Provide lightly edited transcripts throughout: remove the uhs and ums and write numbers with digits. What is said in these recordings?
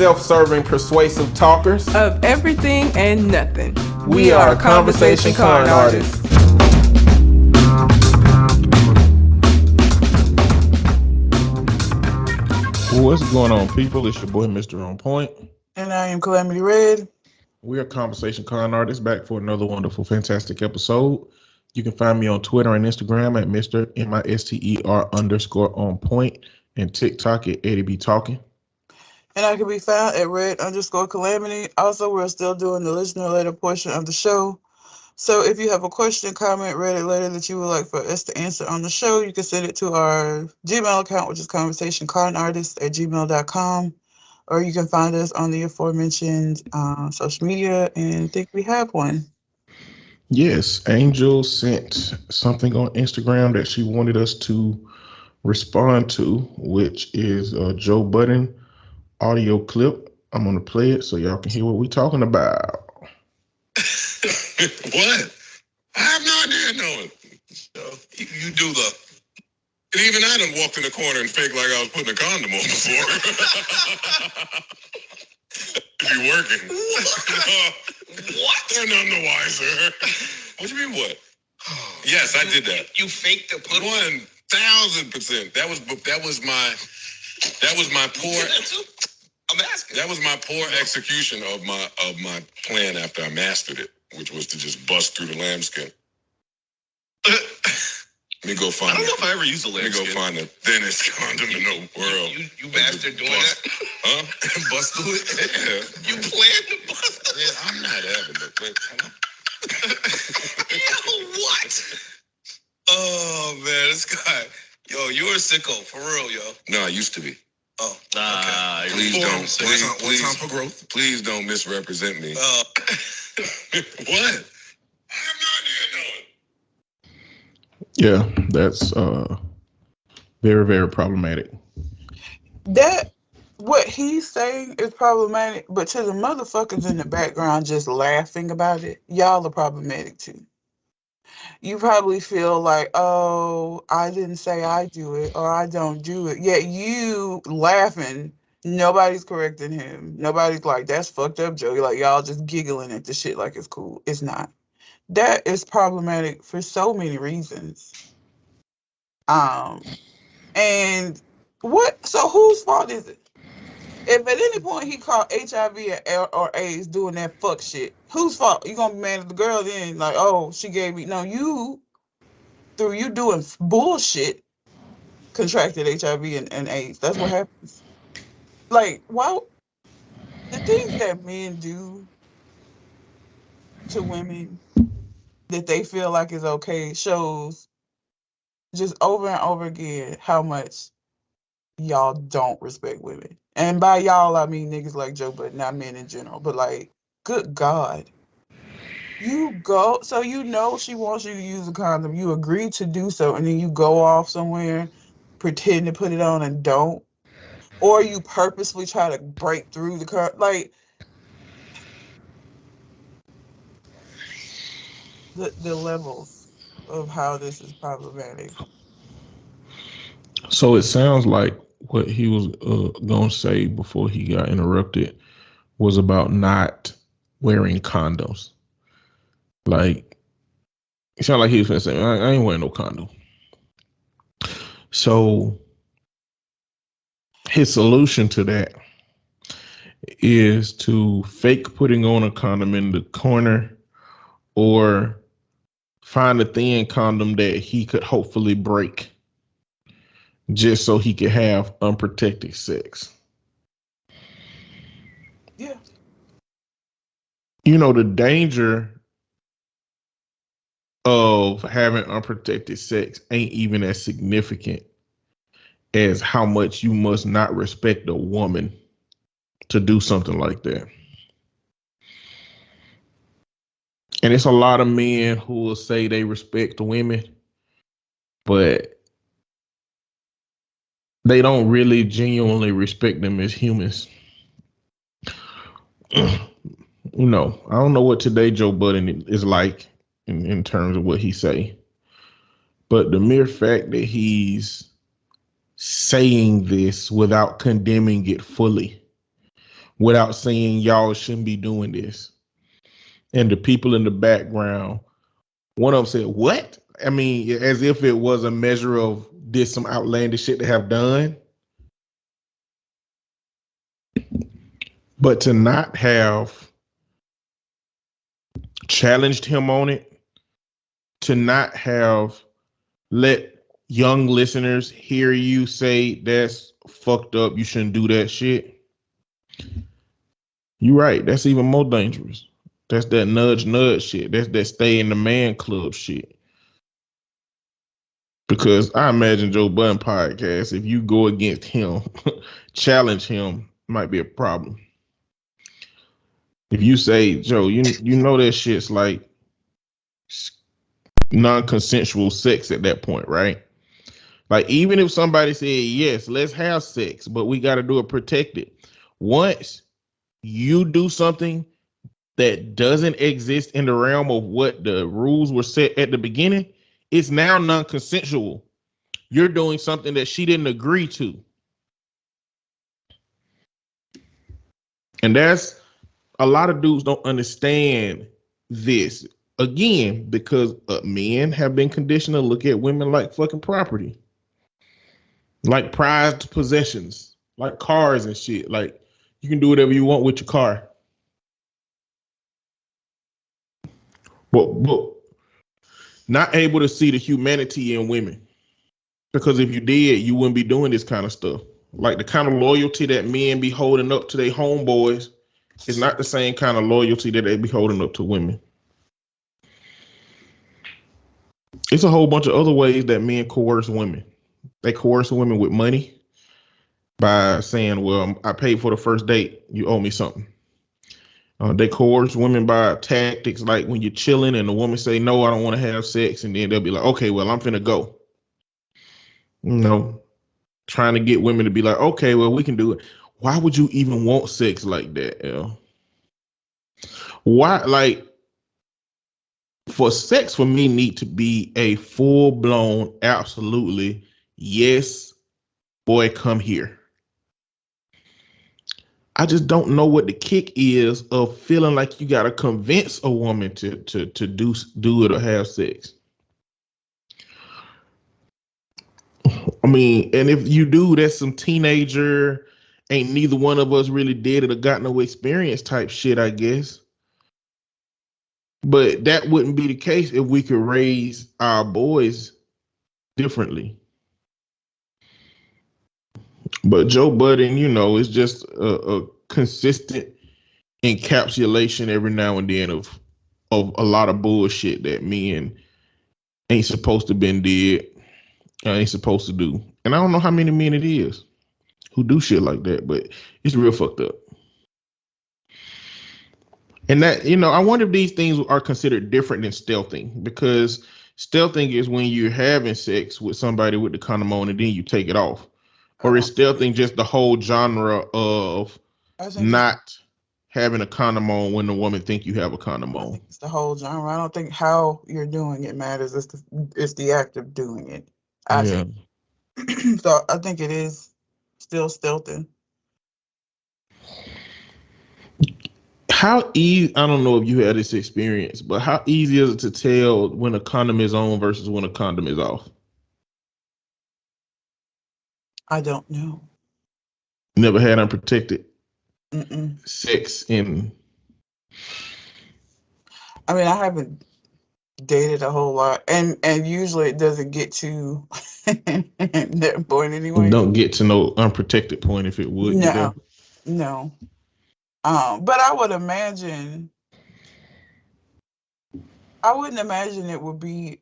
self-serving, persuasive talkers of everything and nothing. We are Conversation Con Artists. What's going on, people? It's your boy, Mr. On Point. And I am Calamity Red. We are Conversation Con Artists, back for another wonderful, fantastic episode. You can find me on Twitter and Instagram at Mr. MISTER_on point and TikTok at Eddie B Talking. And I can be found at Red_Calamity. Also, we're still doing the listener letter portion of the show. So if you have a question, comment, Reddit letter that you would like for us to answer on the show, you can send it to our Gmail account, which is conversationconartists@gmail.com. Or you can find us on the aforementioned social media, and I think we have one. Yes, Angel sent something on Instagram that she wanted us to respond to, which is a Joe Budden audio clip. I'm going to play it so y'all can hear what we're talking about. What? I have no idea. No, you do the. And even I done walked in the corner and faked like I was putting a condom on before. If you working. What? They're none the wiser. What you mean what? Yes, I did that. You faked the put 1,000%. That was my poor. I'm asking. That was my poor execution of my plan after I mastered it, which was to just bust through the lambskin. Let me go find. I don't know if I ever used a lambskin. Let me go find the thinnest condom in the world. You mastered doing that? Huh? Bust through it? Yeah. You planned to bust through it? Yeah, I'm not having it. Yo, what? Oh man, this guy. Yo, you're a sicko for real, yo. No, I used to be. Oh, okay. Please don't. Please, time for growth. Please don't misrepresent me. What? I have no idea. Yeah, that's very, very problematic. That what he's saying is problematic, but to the motherfuckers in the background just laughing about it, y'all are problematic too. You probably feel like, oh, I didn't say I do it or I don't do it. Yet you laughing, nobody's correcting him. Nobody's like, that's fucked up, Joe. You're like, y'all just giggling at the shit like it's cool. It's not. That is problematic for so many reasons. And what? So whose fault is it? If at any point he caught HIV or AIDS doing that fuck shit, whose fault? You gonna be mad at the girl then? Like, oh, she gave me. No, you, through you doing bullshit, contracted HIV and AIDS. That's what happens. Like, why? The things that men do to women that they feel like is okay shows just over and over again how much y'all don't respect women. And by y'all, I mean niggas like Joe, but not men in general. But like, good God. You go, so you know she wants you to use a condom. You agree to do so, and then you go off somewhere, pretend to put it on and don't. Or you purposely try to break through the condom. Like, the levels of how this is problematic. So it sounds like what he was going to say before he got interrupted was about not wearing condoms. Like, it sounded like he was going to say, I ain't wearing no condom. So his solution to that is to fake putting on a condom in the corner or find a thin condom that he could hopefully break just so he could have unprotected sex. Yeah. You know, the danger of having unprotected sex ain't even as significant as how much you must not respect a woman to do something like that. And it's a lot of men who will say they respect women, but they don't really genuinely respect them as humans. No, I don't know what today Joe Budden is like in terms of what he say, but the mere fact that he's saying this without condemning it fully, without saying y'all shouldn't be doing this. And the people in the background, one of them said, "What?" I mean, as if it was a measure of this some outlandish shit to have done. But to not have challenged him on it, to not have let young listeners hear you say that's fucked up, you shouldn't do that shit. You're right. That's even more dangerous. That's that nudge shit. That's that stay in the man club shit. Because I imagine Joe Budden podcast, if you go against him, challenge him, might be a problem. If you say, Joe, you know that shit's like non-consensual sex at that point, right? Like, even if somebody said, yes, let's have sex, but we got to do it protected. Once you do something that doesn't exist in the realm of what the rules were set at the beginning, it's now non-consensual. You're doing something that she didn't agree to. And that's, a lot of dudes don't understand this. Again, because men have been conditioned to look at women like fucking property. Like prized possessions. Like cars and shit. Like, you can do whatever you want with your car. But not able to see the humanity in women. Because if you did, you wouldn't be doing this kind of stuff. Like, the kind of loyalty that men be holding up to their homeboys is not the same kind of loyalty that they be holding up to women. It's a whole bunch of other ways that men coerce women. They coerce women with money by saying, well, I paid for the first date, you owe me something. They coerce women by tactics like when you're chilling and the woman say, no, I don't want to have sex. And then they'll be like, okay, well, I'm finna go. You know, trying to get women to be like, okay, well, we can do it. Why would you even want sex like that, L? Why, like, for sex for me need to be a full-blown, absolutely, yes, boy, come here. I just don't know what the kick is of feeling like you got to convince a woman to do it or have sex. I mean, and if you do, that's some teenager, ain't neither one of us really did it or got no experience type shit, I guess. But that wouldn't be the case if we could raise our boys differently. But Joe Budden, you know, is just a consistent encapsulation every now and then of a lot of bullshit that men ain't supposed to been did, ain't supposed to do. And I don't know how many men it is who do shit like that, but it's real fucked up. And that, you know, I wonder if these things are considered different than stealthing, because stealthing is when you're having sex with somebody with the condom on and then you take it off. Or is stealthing just the whole genre of not having a condom on when the woman think you have a condom on? It's the whole genre. I don't think how you're doing it matters. It's the act of doing it. I think. So I think it is still stealthing. How easy, I don't know if you had this experience, but how easy is it to tell when a condom is on versus when a condom is off? I don't know. Never had unprotected Mm-mm. sex in. I mean, I haven't dated a whole lot, and usually it doesn't get to that point anyway. Don't get to no unprotected point if it would. No. But I would imagine. I wouldn't imagine it would be.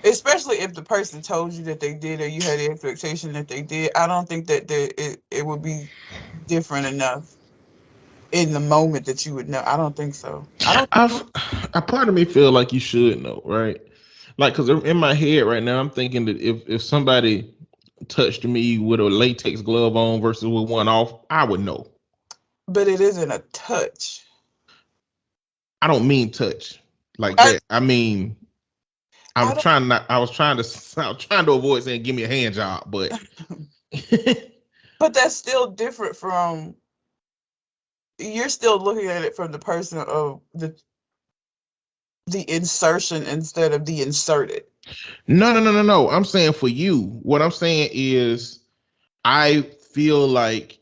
Especially if the person told you that they did, or you had the expectation that they did, I don't think that it would be different enough in the moment that you would know. I don't think so. I part of me feel like you should know, right? Like, because in my head right now, I'm thinking that if somebody touched me with a latex glove on versus with one off, I would know. But it isn't a touch. I don't mean touch like that. I mean. I was trying to avoid saying give me a hand job, but but that's still different from you're still looking at it from the person of the insertion instead of the inserted. No. I'm saying for you. What I'm saying is, I feel like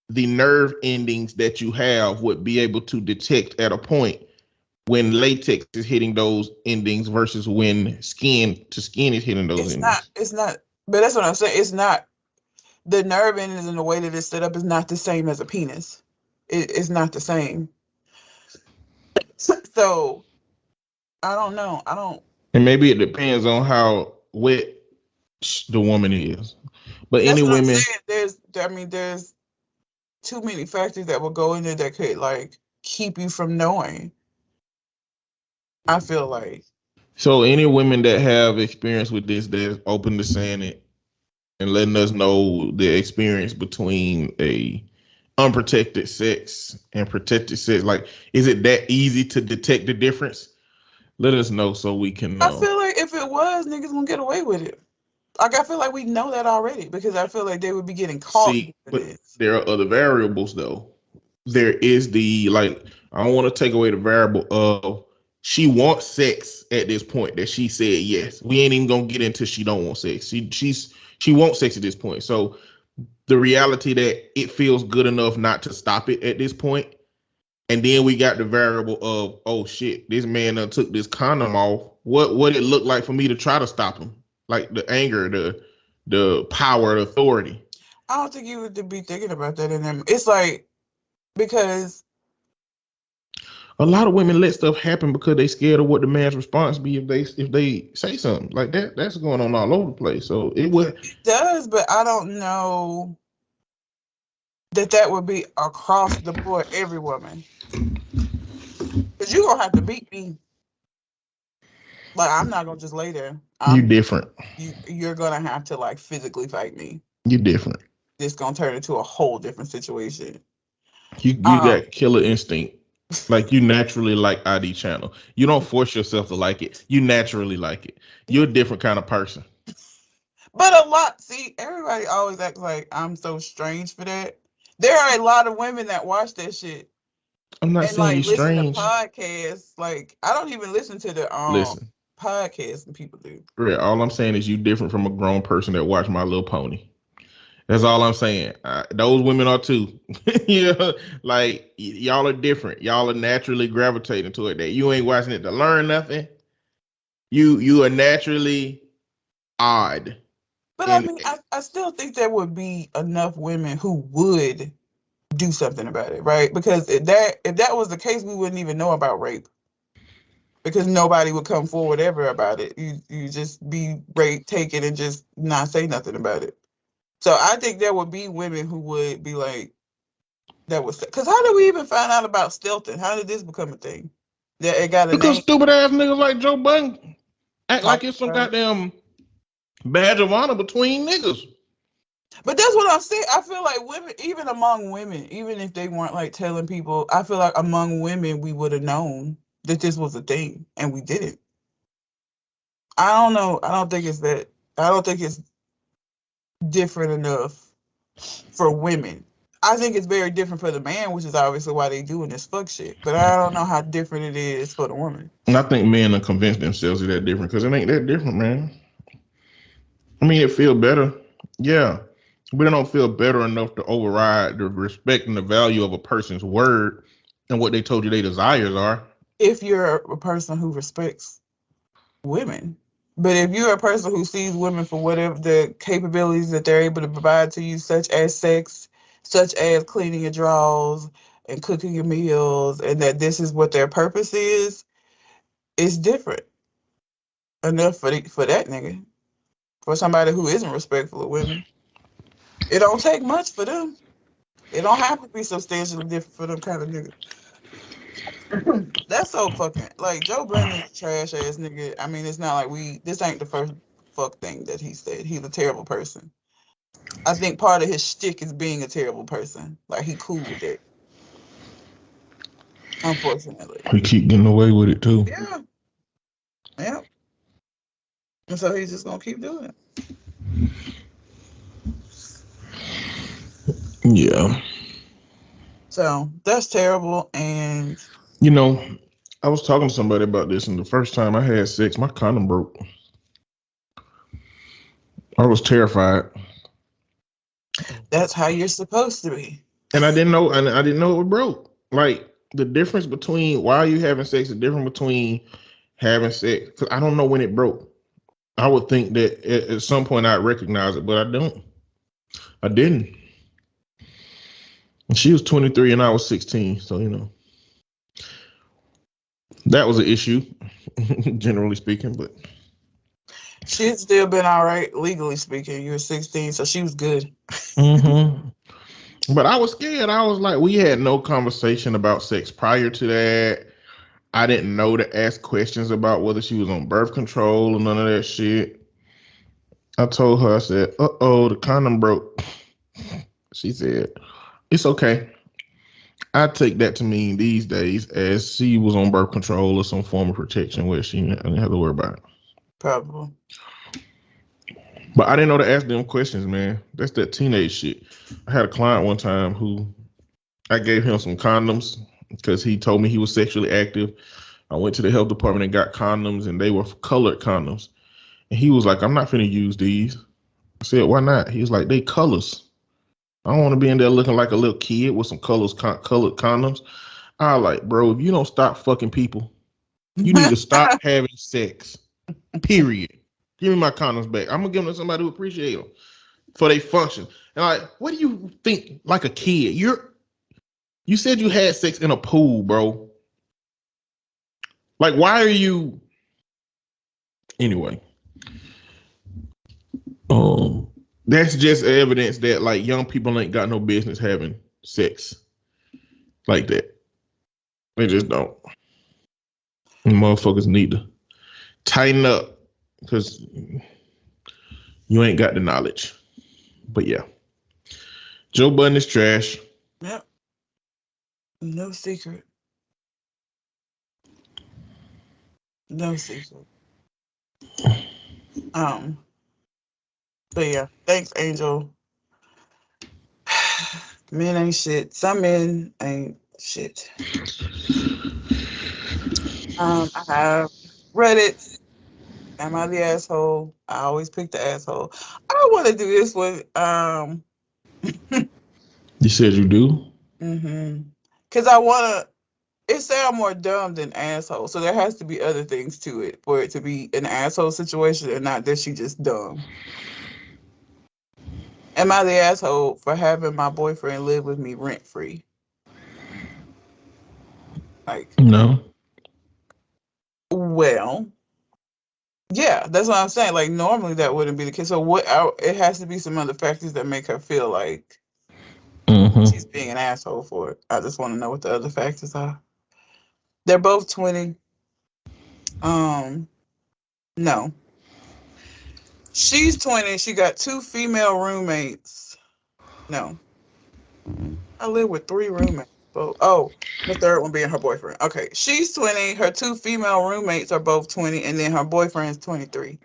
the nerve endings that you have would be able to detect at a point when latex is hitting those endings versus when skin to skin is hitting those endings. It's not, but that's what I'm saying. It's not, the nerve endings and the way that it's set up is not the same as a penis. It's not the same. So, I don't know. And maybe it depends on how wet the woman is. But That's any what I'm women, saying. There's too many factors that will go in there that could like keep you from knowing. I feel like. so any women that have experience with this, they're open to saying it and letting us know the experience between a unprotected sex and protected sex. Like, is it that easy to detect the difference? Let us know so we can know. I feel like if it was, niggas gonna get away with it. Like, I feel like we know that already because I feel like they would be getting caught. See, but there are other variables though. There is the, like, I don't want to take away the variable of she wants sex at this point that she said yes. We ain't even gonna get into she don't want sex. She wants sex at this point. So the reality that it feels good enough not to stop it at this point. And then we got the variable of, oh shit, this man took this condom off. What it look like for me to try to stop him? Like the anger, the power, the authority. I don't think you would be thinking about that in them. It's like, because a lot of women let stuff happen because they scared of what the man's response be if they say something like that. That's going on all over the place. So it does, but I don't know that would be across the board every woman. Because you're gonna have to beat me. Like, I'm not gonna just lay there. You different. You're gonna have to like physically fight me. You different. It's gonna turn into a whole different situation. You got killer instinct. Like, you naturally like ID channel. You don't force yourself to like it. You naturally like it. You're a different kind of person. But everybody always acts like I'm so strange for that. There are a lot of women that watch that shit. I'm not saying you're strange. Listen to podcasts. Like, I don't even listen to the podcasts and people do. Right. All I'm saying is you different from a grown person that watch My Little Pony. That's all I'm saying. Those women are too. Yeah, like, y'all are different. Y'all are naturally gravitating to it. That you ain't watching it to learn nothing. You are naturally odd. But I mean, I still think there would be enough women who would do something about it, right? Because if that was the case, we wouldn't even know about rape. Because nobody would come forward ever about it. You just be raped, taken, and just not say nothing about it. So I think there would be women who would be like, that was, because how did we even find out about stealthing? How did this become a thing? That it got a because name? Stupid ass niggas like Joe Budden act like it's some goddamn badge of honor between niggas. But that's what I'm saying. I feel like women, even among women, even if they weren't like telling people, I feel like among women we would have known that this was a thing, and we didn't. I don't know. I don't think it's different enough for women. I think it's very different for the man, which is obviously why they doing this fuck shit. But I don't know how different it is for the woman. And I think men are convinced themselves it's that different because it ain't that different, man. I mean, it feel better. Yeah. But it don't feel better enough to override the respect and the value of a person's word and what they told you their desires are. If you're a person who respects women. But if you're a person who sees women for whatever the capabilities that they're able to provide to you, such as sex, such as cleaning your drawers and cooking your meals, and that this is what their purpose is, it's different enough for that nigga. For somebody who isn't respectful of women, it don't take much for them. It don't have to be substantially different for them kind of niggas. That's so fucking, like, Joe Budden is a trash ass nigga. I mean, it's not like this ain't the first fuck thing that he said. He's a terrible person. I think part of his shtick is being a terrible person. Like, he cool with it. Unfortunately. He keep getting away with it too. Yeah. Yeah. And so he's just gonna keep doing it. Yeah. So So that's terrible. And You know, I was talking to somebody about this, and the first time I had sex, my condom broke. I was terrified, that's how you're supposed to be. and I didn't know, it was broke. Like the difference between while you having sex, the difference between having sex. Because I don't know when it broke. I would think that at some point I'd recognize it, but I don't. I didn't. And she was 23 and I was 16, so that was an issue, generally speaking. But She'd still been all right, legally speaking. You were 16, so she was good. But I was scared. I was like, we had no conversation about sex prior to that. I didn't know to ask questions about whether she was on birth control or none of that shit. I told her, I said, the condom broke. She said, it's okay. I take that to mean these days as she was on birth control or some form of protection where she didn't have to worry about it. Probably. But I didn't know to ask them questions, man. That's that teenage shit. I had a client one time who I gave him some condoms because he told me he was sexually active. I went to the health department and got condoms, and they were colored condoms. And he was like, I'm not finna use these. I said, why not? He was like, they colors. I don't want to be in there looking like a little kid with some colored condoms. I like, bro, if you don't stop fucking people, you need to stop having sex. Period. Give me my condoms back. I'm gonna give them to somebody who appreciate them for their function. And like, what do you think? Like a kid, you said you had sex in a pool, bro. Like, why are you? Anyway, that's just evidence that like young people ain't got no business having sex like that. They just don't. And motherfuckers need to tighten up because you ain't got the knowledge. But yeah, Joe Budden is trash. Yep. No secret. No secret. But yeah, thanks, Angel. Men ain't shit. Some men ain't shit. I have Reddit. Am I the asshole? I always pick the asshole. I want to do this one. You said you do? Because I want to. It sounds more dumb than asshole, so there has to be other things to it for it to be an asshole situation and not that she just dumb. Am I the asshole for having my boyfriend live with me rent free? Like, no. Well, yeah, that's what I'm saying. Like, normally that wouldn't be the case. So it has to be some other factors that make her feel like she's being an asshole for it. I just want to know what the other factors are. They're both 20. No. She's 20. She got 2 female roommates. No. I live with 3 roommates. Oh, the third one being her boyfriend. Okay. She's 20. Her 2 female roommates are both 20. And then her boyfriend's 23.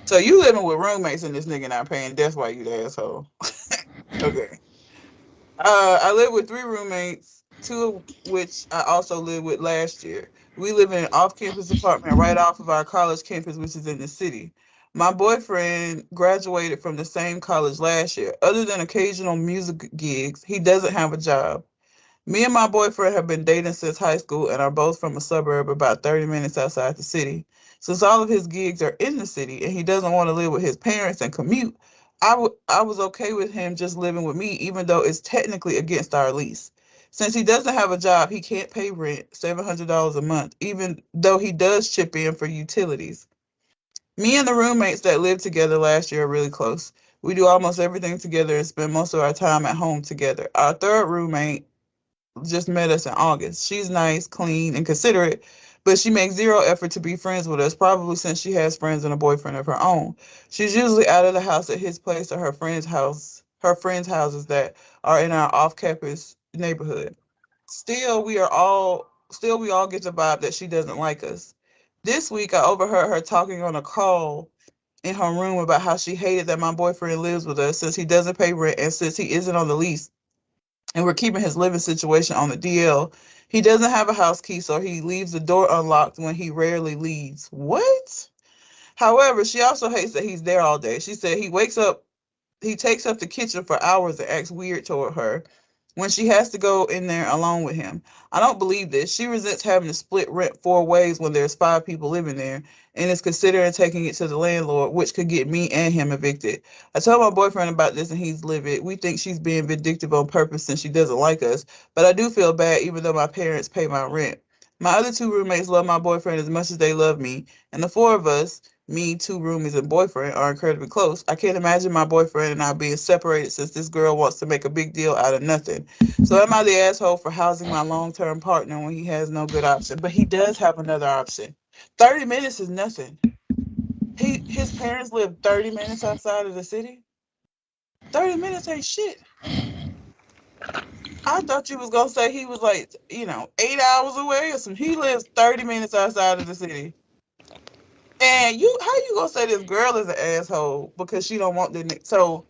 So you living with roommates and this nigga not paying. That's why you the asshole. Okay. I live with 3 roommates, 2 of which I also lived with last year. We live in an off-campus apartment right off of our college campus, which is in the city. My boyfriend graduated from the same college last year. Other than occasional music gigs, he doesn't have a job. Me and my boyfriend have been dating since high school and are both from a suburb about 30 minutes outside the city. Since all of his gigs are in the city and he doesn't want to live with his parents and commute, I was okay with him just living with me, even though it's technically against our lease. Since he doesn't have a job, he can't pay rent, $700 a month, even though he does chip in for utilities. Me and the roommates that lived together last year are really close. We do almost everything together and spend most of our time at home together. Our third roommate just met us in August. She's nice, clean, and considerate, but she makes zero effort to be friends with us, probably since she has friends and a boyfriend of her own. She's usually out of the house at his place or her friends' houses that are in our off-campus neighborhood. Still, we all get the vibe that she doesn't like us. This week, I overheard her talking on a call in her room about how she hated that my boyfriend lives with us since he doesn't pay rent and since he isn't on the lease. and we're keeping his living situation on the DL. He doesn't have a house key, so he leaves the door unlocked when he rarely leaves. What? However, she also hates that he's there all day. She said he takes up the kitchen for hours and acts weird toward her when she has to go in there alone with him. I don't believe this. She resents having to split rent 4 ways when there's 5 people living there and is considering taking it to the landlord, which could get me and him evicted. I told my boyfriend about this and he's livid. We think she's being vindictive on purpose since she doesn't like us, but I do feel bad even though my parents pay my rent. My other 2 roommates love my boyfriend as much as they love me, and the 4 of us, me, 2 roomies, and boyfriend, are incredibly close. I can't imagine my boyfriend and I being separated since this girl wants to make a big deal out of nothing. So am I the asshole for housing my long-term partner when he has no good option? But he does have another option. 30 minutes is nothing. His parents live 30 minutes outside of the city. 30 minutes ain't shit. I thought you was gonna say he was like, 8 hours away or something. He lives 30 minutes outside of the city. And how you gonna say this girl is an asshole because she don't want the so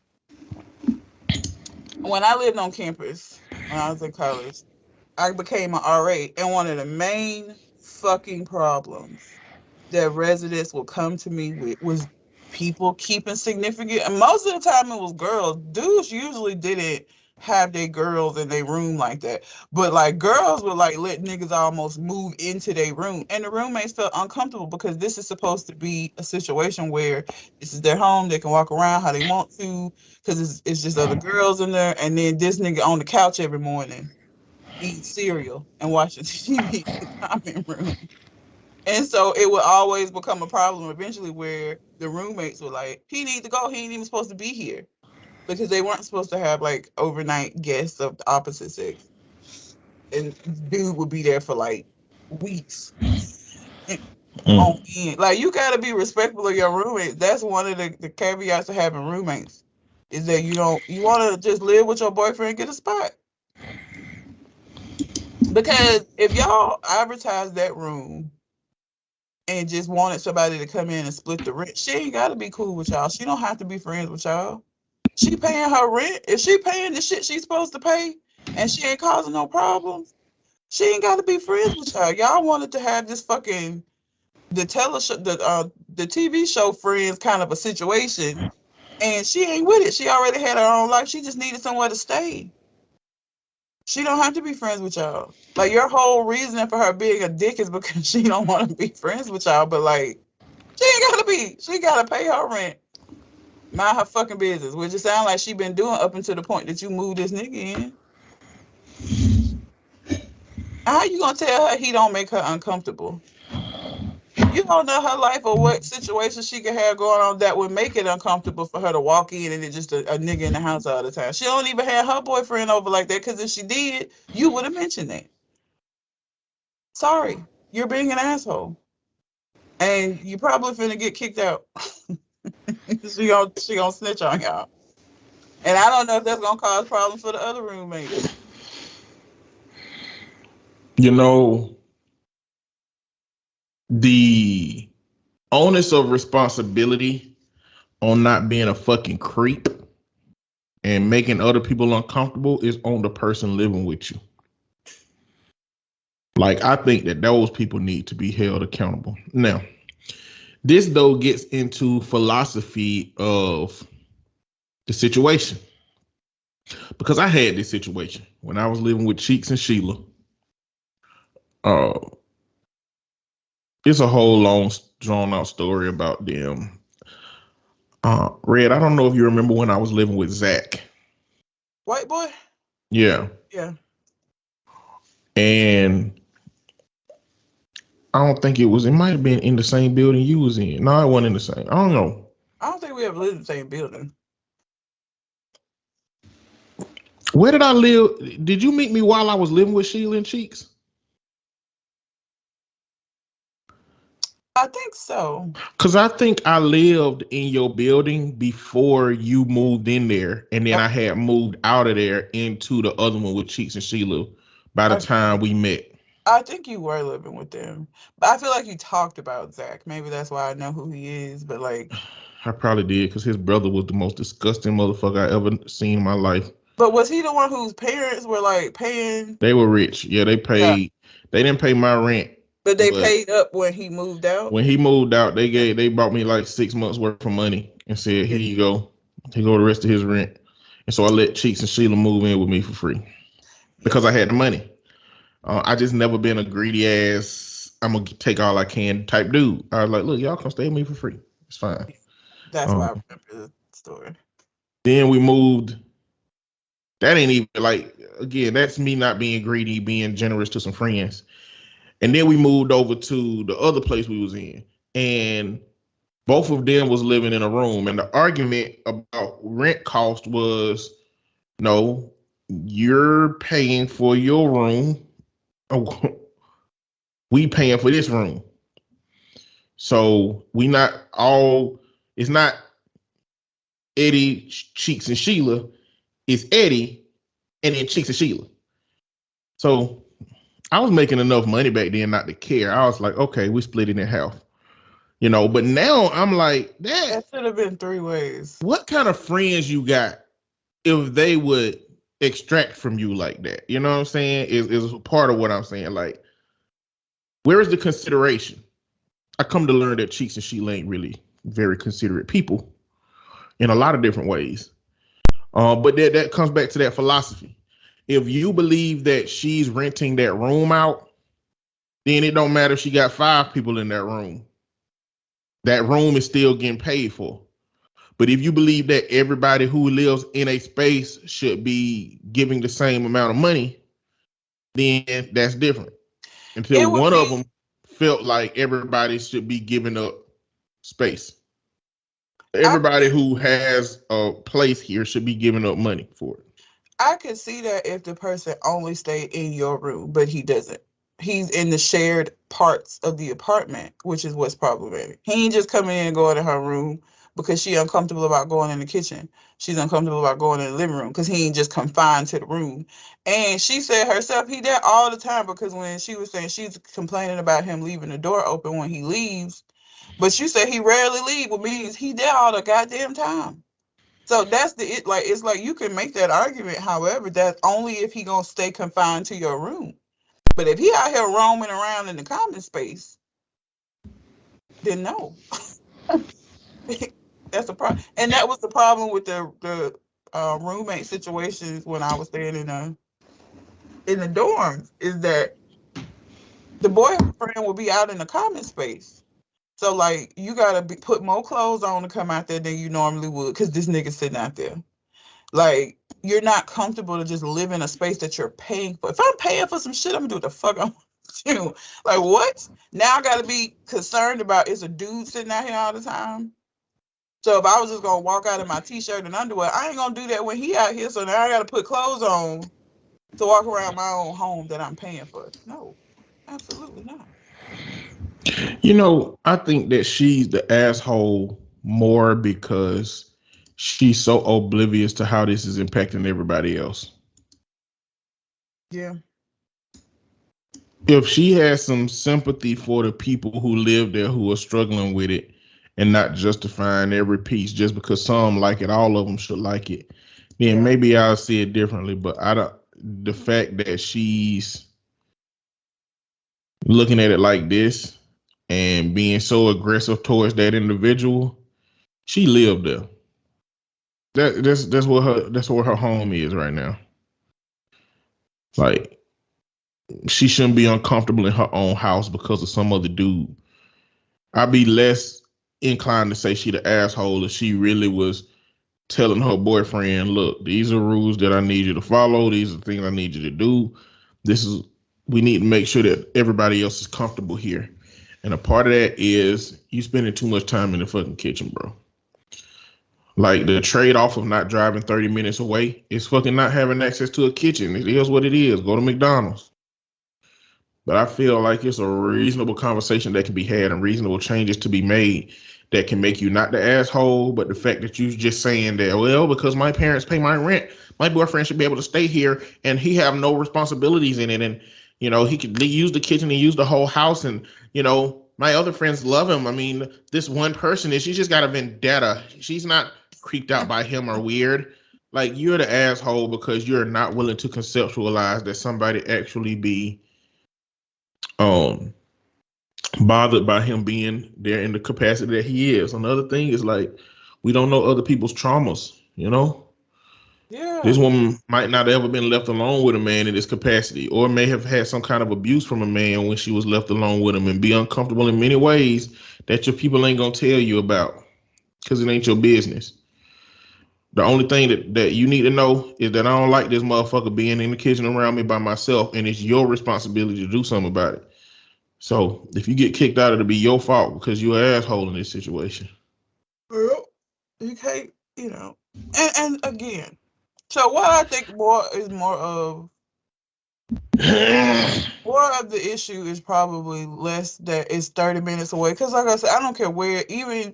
when I lived on campus when I was in college, I became an RA, and one of the main fucking problems that residents will come to me with was people keeping significant, and most of the time it was girls. Dudes usually didn't have their girls in their room like that, but like girls would like let niggas almost move into their room, and the roommates felt uncomfortable because this is supposed to be a situation where this is their home, they can walk around how they want to because it's just other girls in there, and then this nigga on the couch every morning eating cereal and watching TV in the common room. And so it would always become a problem eventually where the roommates were like, he needs to go. He ain't even supposed to be here. Because they weren't supposed to have like overnight guests of the opposite sex. And dude would be there for like weeks. On end. Like you gotta be respectful of your roommates. That's one of the caveats of having roommates. Is that you wanna just live with your boyfriend and get a spot. Because if y'all advertise that room and just wanted somebody to come in and split the rent, she ain't gotta be cool with y'all. She don't have to be friends with y'all. She paying her rent. If she paying the shit she's supposed to pay and she ain't causing no problems, she ain't gotta be friends with y'all. Y'all wanted to have this fucking the TV show Friends kind of a situation, and she ain't with it. She already had her own life. She just needed somewhere to stay. She don't have to be friends with y'all. Like your whole reason for her being a dick is because she don't want to be friends with y'all. But like, she ain't gotta be. She gotta pay her rent. Mind her fucking business, which it sounds like she been doing up until the point that you moved this nigga in. How you gonna tell her he don't make her uncomfortable? You don't know her life or what situation she could have going on that would make it uncomfortable for her to walk in and it's just a nigga in the house all the time. She don't even have her boyfriend over like that, because if she did, you would have mentioned that. Sorry, you're being an asshole. And you probably finna get kicked out. she gonna snitch on y'all. And I don't know if that's gonna cause problems for the other roommates. The onus of responsibility on not being a fucking creep and making other people uncomfortable is on the person living with you. Like, I think that those people need to be held accountable. Now, this though gets into philosophy of the situation. Because I had this situation when I was living with Cheeks and Sheila. It's a whole long, drawn out story about them. Red, I don't know if you remember when I was living with Zach. White boy? Yeah. Yeah. And I don't think it might have been in the same building you was in. No, it wasn't in the same. I don't know. I don't think we ever lived in the same building. Where did I live? Did you meet me while I was living with Sheila and Cheeks? I think so. Because I think I lived in your building before you moved in there. And then I had moved out of there into the other one with Cheeks and Sheila by the time we met. I think you were living with them. But I feel like you talked about Zach. Maybe that's why I know who he is. But like, I probably did, because his brother was the most disgusting motherfucker I ever seen in my life. But was he the one whose parents were like paying? They were rich. Yeah, they paid. Yeah. They didn't pay my rent. But they paid up when he moved out? When he moved out, they bought me like 6 months worth of money and said, here you go. Here go the rest of his rent. And so I let Cheeks and Sheila move in with me for free because I had the money. I just never been a greedy ass, I'm going to take all I can type dude. I was like, look, y'all come stay with me for free. It's fine. That's why I remember the story. Then we moved. That ain't even like, again, that's me not being greedy, being generous to some friends. And then we moved over to the other place we was in. And both of them was living in a room. And the argument about rent cost was, no, you're paying for your room. We paying for this room. So we not all, it's not Eddie, Cheeks, and Sheila. It's Eddie and then Cheeks and Sheila. So I was making enough money back then not to care. I was like, okay, we split it in half. You know, but now I'm like, that should have been 3 ways. What kind of friends you got if they would extract from you like that? You know what I'm saying? Is part of what I'm saying. Like, where is the consideration? I come to learn that Cheeks and Sheila ain't really very considerate people in a lot of different ways. But that comes back to that philosophy. If you believe that she's renting that room out, then it don't matter if she got 5 people in that room. That room is still getting paid for. But if you believe that everybody who lives in a space should be giving the same amount of money, then that's different. Until one of them felt like everybody should be giving up space. Everybody who has a place here should be giving up money for it. I could see that if the person only stayed in your room, but he doesn't. He's in the shared parts of the apartment, which is what's problematic. He ain't just coming in and going to her room because she uncomfortable about going in the kitchen. She's uncomfortable about going in the living room because he ain't just confined to the room. And she said herself, he there all the time, because when she was saying she's complaining about him leaving the door open when he leaves, but she said he rarely leaves, which means he there all the goddamn time. So that's it's like you can make that argument. However, that's only if he gonna stay confined to your room. But if he out here roaming around in the common space, then no. That's the problem. And that was the problem with the roommate situations when I was staying in the dorms, is that the boyfriend will be out in the common space. So like you gotta put more clothes on to come out there than you normally would, because this nigga's sitting out there. Like, you're not comfortable to just live in a space that you're paying for. If I'm paying for some shit, I'm gonna do what the fuck I want to do. Like, what? Now I gotta be concerned about, is a dude sitting out here all the time? So if I was just gonna walk out in my t-shirt and underwear, I ain't gonna do that when he out here. So now I gotta put clothes on to walk around my own home that I'm paying for. No, absolutely not. You know, I think that she's the asshole more because she's so oblivious to how this is impacting everybody else. Yeah. If she has some sympathy for the people who live there who are struggling with it and not justifying every piece just because some like it, all of them should like it, then maybe I'll see it differently. But the fact that she's looking at it like this and being so aggressive towards that individual, she lived there. That's where her home is right now. Like, she shouldn't be uncomfortable in her own house because of some other dude. I'd be less inclined to say she the asshole if she really was telling her boyfriend, look, these are rules that I need you to follow. These are things I need you to do. We need to make sure that everybody else is comfortable here. And a part of that is you spending too much time in the fucking kitchen, bro. Like, the trade-off of not driving 30 minutes away is fucking not having access to a kitchen. It is what it is. Go to McDonald's. But I feel like it's a reasonable conversation that can be had and reasonable changes to be made that can make you not the asshole, but the fact that you just saying that, well, because my parents pay my rent, my boyfriend should be able to stay here and he have no responsibilities in it. And, you know, he could use the kitchen and use the whole house. And, you know, my other friends love him. I mean, this one person she's just got a vendetta. She's not creeped out by him or weird. like you're the asshole because you're not willing to conceptualize that somebody actually be bothered by him being there in the capacity that he is. Another thing is like we don't know other people's traumas, you know? Yeah. This woman might not have ever been left alone with a man in this capacity, or may have had some kind of abuse from a man when she was left alone with him and be uncomfortable in many ways that your people ain't gonna tell you about because it ain't your business. The only thing that you need to know is that I don't like this motherfucker being in the kitchen around me by myself, and it's your responsibility to do something about it. So if you get kicked out, it'll be your fault because you're an asshole in this situation. Well, you can't, you know. And again, so what I think more of the issue is probably less that it's 30 minutes away. Because like I said, I don't care where, even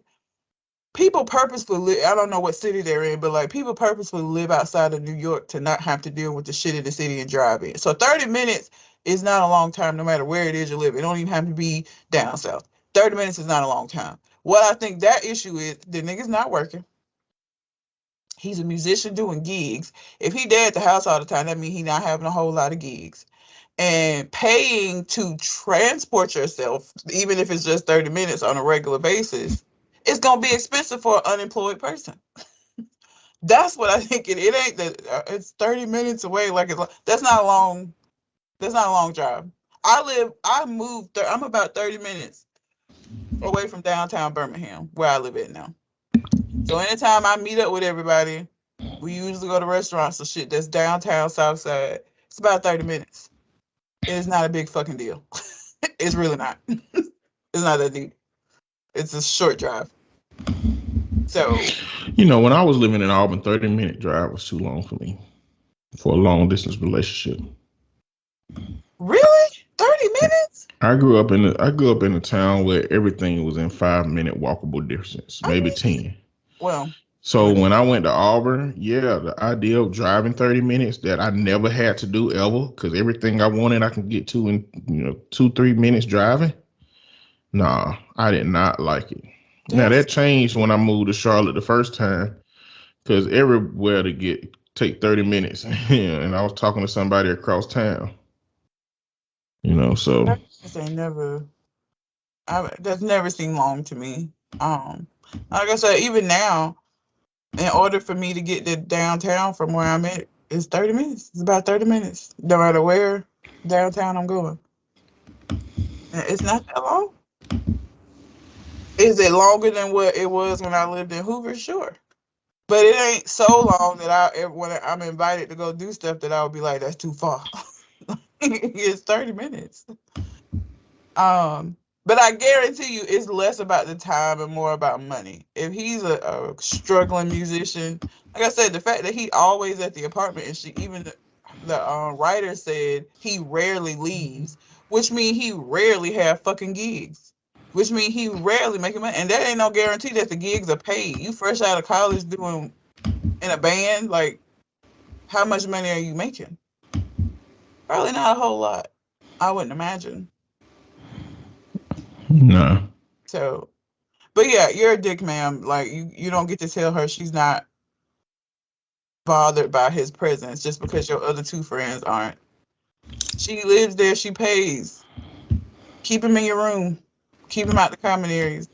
people purposefully I don't know what city they're in, but like people purposefully live outside of New York to not have to deal with the shit in the city and drive in. So 30 minutes is not a long time no matter where it is you live. It don't even have to be down south. 30 minutes is not a long time. What I think that issue is, the nigga's not working. He's a musician doing gigs. If he dead at the house all the time, that means he not having a whole lot of gigs. And paying to transport yourself, even if it's just 30 minutes on a regular basis, it's going to be expensive for an unemployed person. That's what I think it ain't that it's 30 minutes away. That's not a long drive. I'm about 30 minutes away from downtown Birmingham, where I live at now. So anytime I meet up with everybody, we usually go to restaurants or shit that's downtown Southside. It's about 30 minutes. It's not a big fucking deal. It's really not. It's not that deep. It's a short drive. So, you know, when I was living in Auburn, 30-minute drive was too long for me for a long distance relationship. Really? 30 minutes? I grew up in a town where everything was in 5-minute walkable distance, maybe 10. Well, so when I went to Auburn, yeah, the idea of driving 30 minutes that I never had to do ever, because everything I wanted I can get to in 2-3 minutes driving. Nah, I did not like it. Yes. Now that changed when I moved to Charlotte the first time, because everywhere to take 30 minutes, and I was talking to somebody across town. So that's never seemed long to me. Like I said, even now, in order for me to get to downtown from where I'm at, it's 30 minutes. It's about 30 minutes, no matter where downtown I'm going. It's not that long. Is it longer than what it was when I lived in Hoover? Sure. But it ain't so long that when I'm invited to go do stuff that I would be like, that's too far. It's 30 minutes. But I guarantee you it's less about the time and more about money. If he's a struggling musician, like I said, the fact that he always at the apartment, and even the writer said he rarely leaves, which means he rarely have fucking gigs, which means he rarely making money. And that ain't no guarantee that the gigs are paid. You fresh out of college doing in a band, like how much money are you making? Probably not a whole lot, I wouldn't imagine. No. So, but yeah, you're a dick, ma'am. Like you don't get to tell her she's not bothered by his presence just because your other two friends aren't. She lives there. She pays. Keep him in your room. Keep him out the common areas.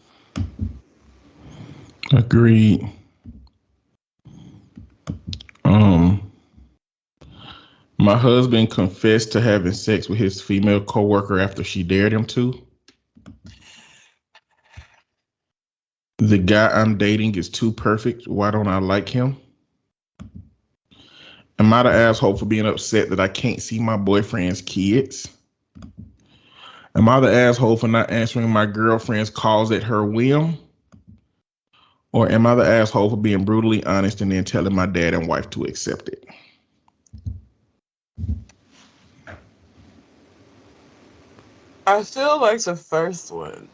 Agreed. My husband confessed to having sex with his female coworker after she dared him to. The guy I'm dating is too perfect. Why don't I like him? Am I the asshole for being upset that I can't see my boyfriend's kids? Am I the asshole for not answering my girlfriend's calls at her whim? Or am I the asshole for being brutally honest and then telling my dad and wife to accept it? I feel like the first one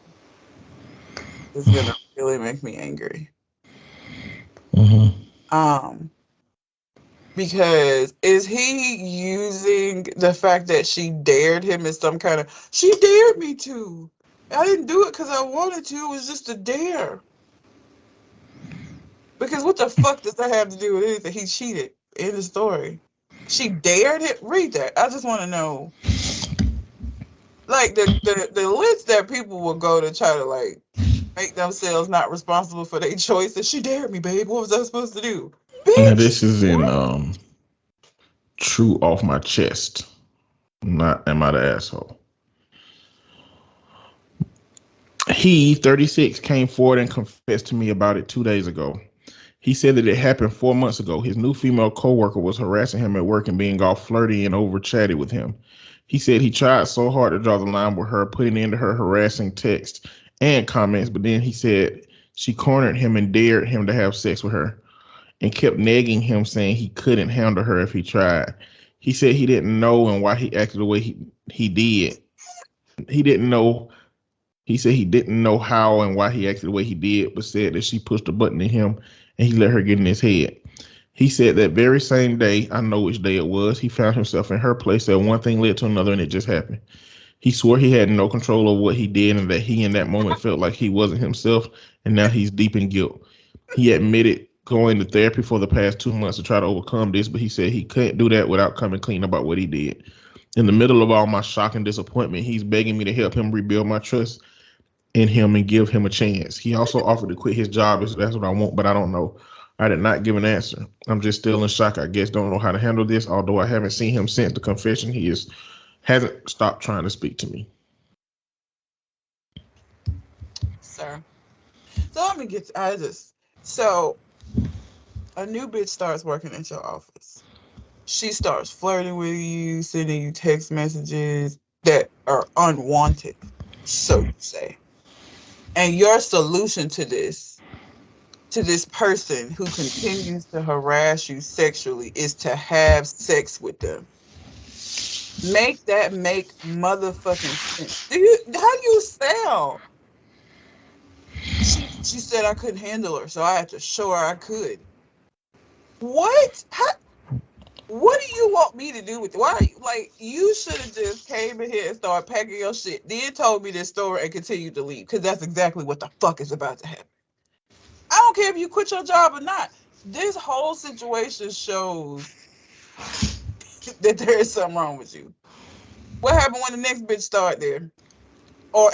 is gonna really make me angry. Mm-hmm. Because is he using the fact that she dared him as some kind of, she dared me to. I didn't do it because I wanted to. It was just a dare. Because what the fuck does that have to do with anything? He cheated in the story. She dared him. Read that. I just want to know. Like the list that people will go to try to like make themselves not responsible for their choices. She dared me, babe. What was I supposed to do? Bitch. Now this is in True Off My Chest. Not Am I the Asshole? He, 36, came forward and confessed to me about it 2 days ago. He said that it happened 4 months ago. His new female coworker was harassing him at work and being all flirty and over chatty with him. He said he tried so hard to draw the line with her, putting into her harassing text and comments, but then he said she cornered him and dared him to have sex with her and kept nagging him, saying he couldn't handle her if he tried. He said he didn't know and why he acted the way he did. He didn't know. He said he didn't know how and why he acted the way he did, but said that she pushed a button in him and he let her get in his head. He said that very same day, I know which day it was, he found himself in her place, that one thing led to another and it just happened. He swore he had no control over what he did and that he in that moment felt like he wasn't himself, and now he's deep in guilt. He admitted going to therapy for the past 2 months to try to overcome this, but he said he couldn't do that without coming clean about what he did. In the middle of all my shock and disappointment, he's begging me to help him rebuild my trust in him and give him a chance. He also offered to quit his job if that's what I want, but I don't know. I did not give an answer. I'm just still in shock. I guess don't know how to handle this. Although I haven't seen him since the confession, he hasn't stopped trying to speak to me. Sir. So let me get so a new bitch starts working at your office. She starts flirting with you, sending you text messages that are unwanted, so to say. And your solution to this person who continues to harass you sexually is to have sex with them. Make that make motherfucking sense. How do you sound? She said I couldn't handle her, so I had to show her I could. What? What do you want me to do with it? Why? Like, you should have just came in here and started packing your shit, then told me this story and continued to leave, because that's exactly what the fuck is about to happen. I don't care if you quit your job or not. This whole situation shows that there is something wrong with you. What happened when the next bitch start there? Or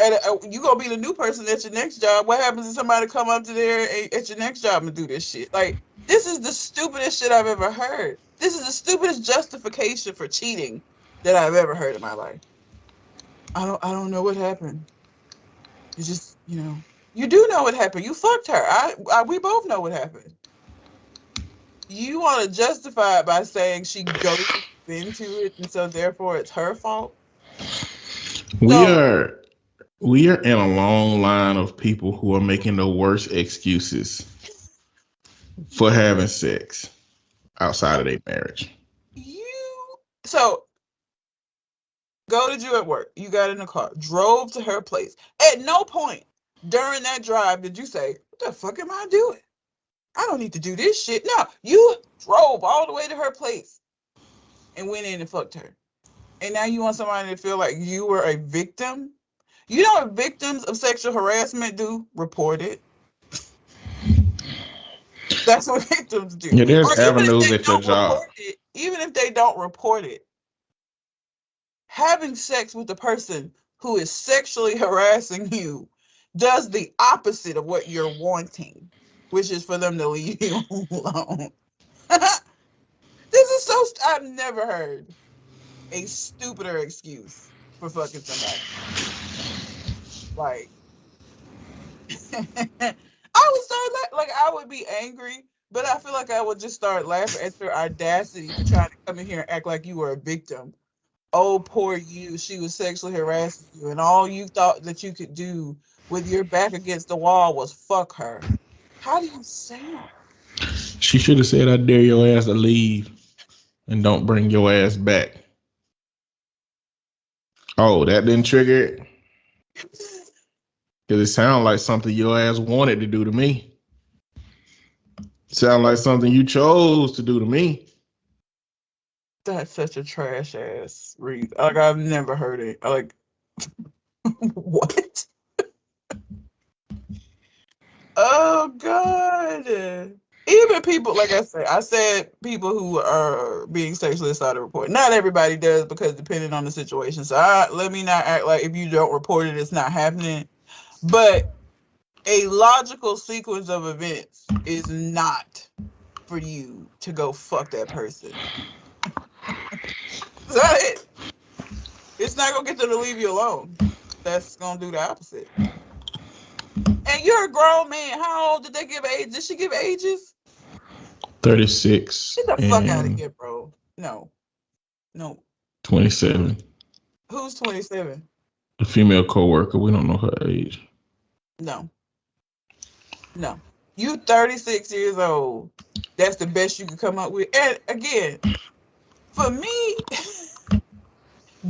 you gonna be the new person at your next job? What happens if somebody come up to there at your next job and do this shit? Like, this is the stupidest shit I've ever heard. This is the stupidest justification for cheating that I've ever heard in my life. I don't know what happened. It's just, you do know what happened. You fucked her. We both know what happened. You want to justify it by saying she goes into it, and so therefore it's her fault. We are in a long line of people who are making the worst excuses for having sex outside of their marriage. So go to you at work. You got in the car, drove to her place. At no point during that drive did you say, "What the fuck am I doing? I don't need to do this shit." No, you drove all the way to her place and went in and fucked her. And now you want somebody to feel like you were a victim? You know what victims of sexual harassment do? Report it. That's what victims do. Yeah, there's avenues at your job. Even if they don't report it, having sex with the person who is sexually harassing you does the opposite of what you're wanting, which is for them to leave you alone. This is so... I've never heard a stupider excuse for fucking somebody. Like, I would start I would be angry, but I feel like I would just start laughing at their audacity to try to come in here and act like you were a victim. Oh, poor you. She was sexually harassing you, and all you thought that you could do with your back against the wall was fuck her. How do you sound? She should have said, "I dare your ass to leave and don't bring your ass back." Oh, that didn't trigger it? Because it sounded like something your ass wanted to do to me. Sound like something you chose to do to me. That's such a trash ass read. Like, I've never heard it. Like, what? Oh, God. Even people, like I said people who are being sexually assaulted report. Not everybody does because depending on the situation. So let me not act like if you don't report it, it's not happening. But a logical sequence of events is not for you to go fuck that person. Is that it? It's not gonna get them to leave you alone. That's gonna do the opposite. And you're a grown man. How old did they give age? Did she give ages? 36. Get the fuck out of here, bro. No. 27. Who's 27? A female coworker. We don't know her age. No. You 36 years old. That's the best you can come up with. And again, for me,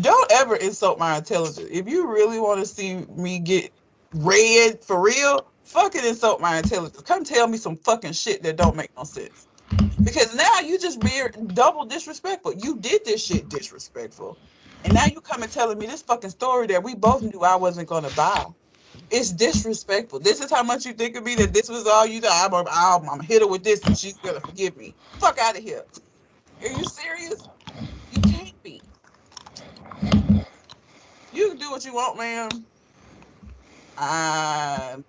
don't ever insult my intelligence. If you really want to see me get red for real, fucking insult my intelligence. Come tell me some fucking shit that don't make no sense. Because now you just being double disrespectful. You did this shit disrespectful. And now you come and telling me this fucking story that we both knew I wasn't going to buy. It's disrespectful. This is how much you think of me, that this was all you thought. I'm going to hit her with this and she's going to forgive me. Fuck out of here. Are you serious? You can't be. You can do what you want, ma'am. And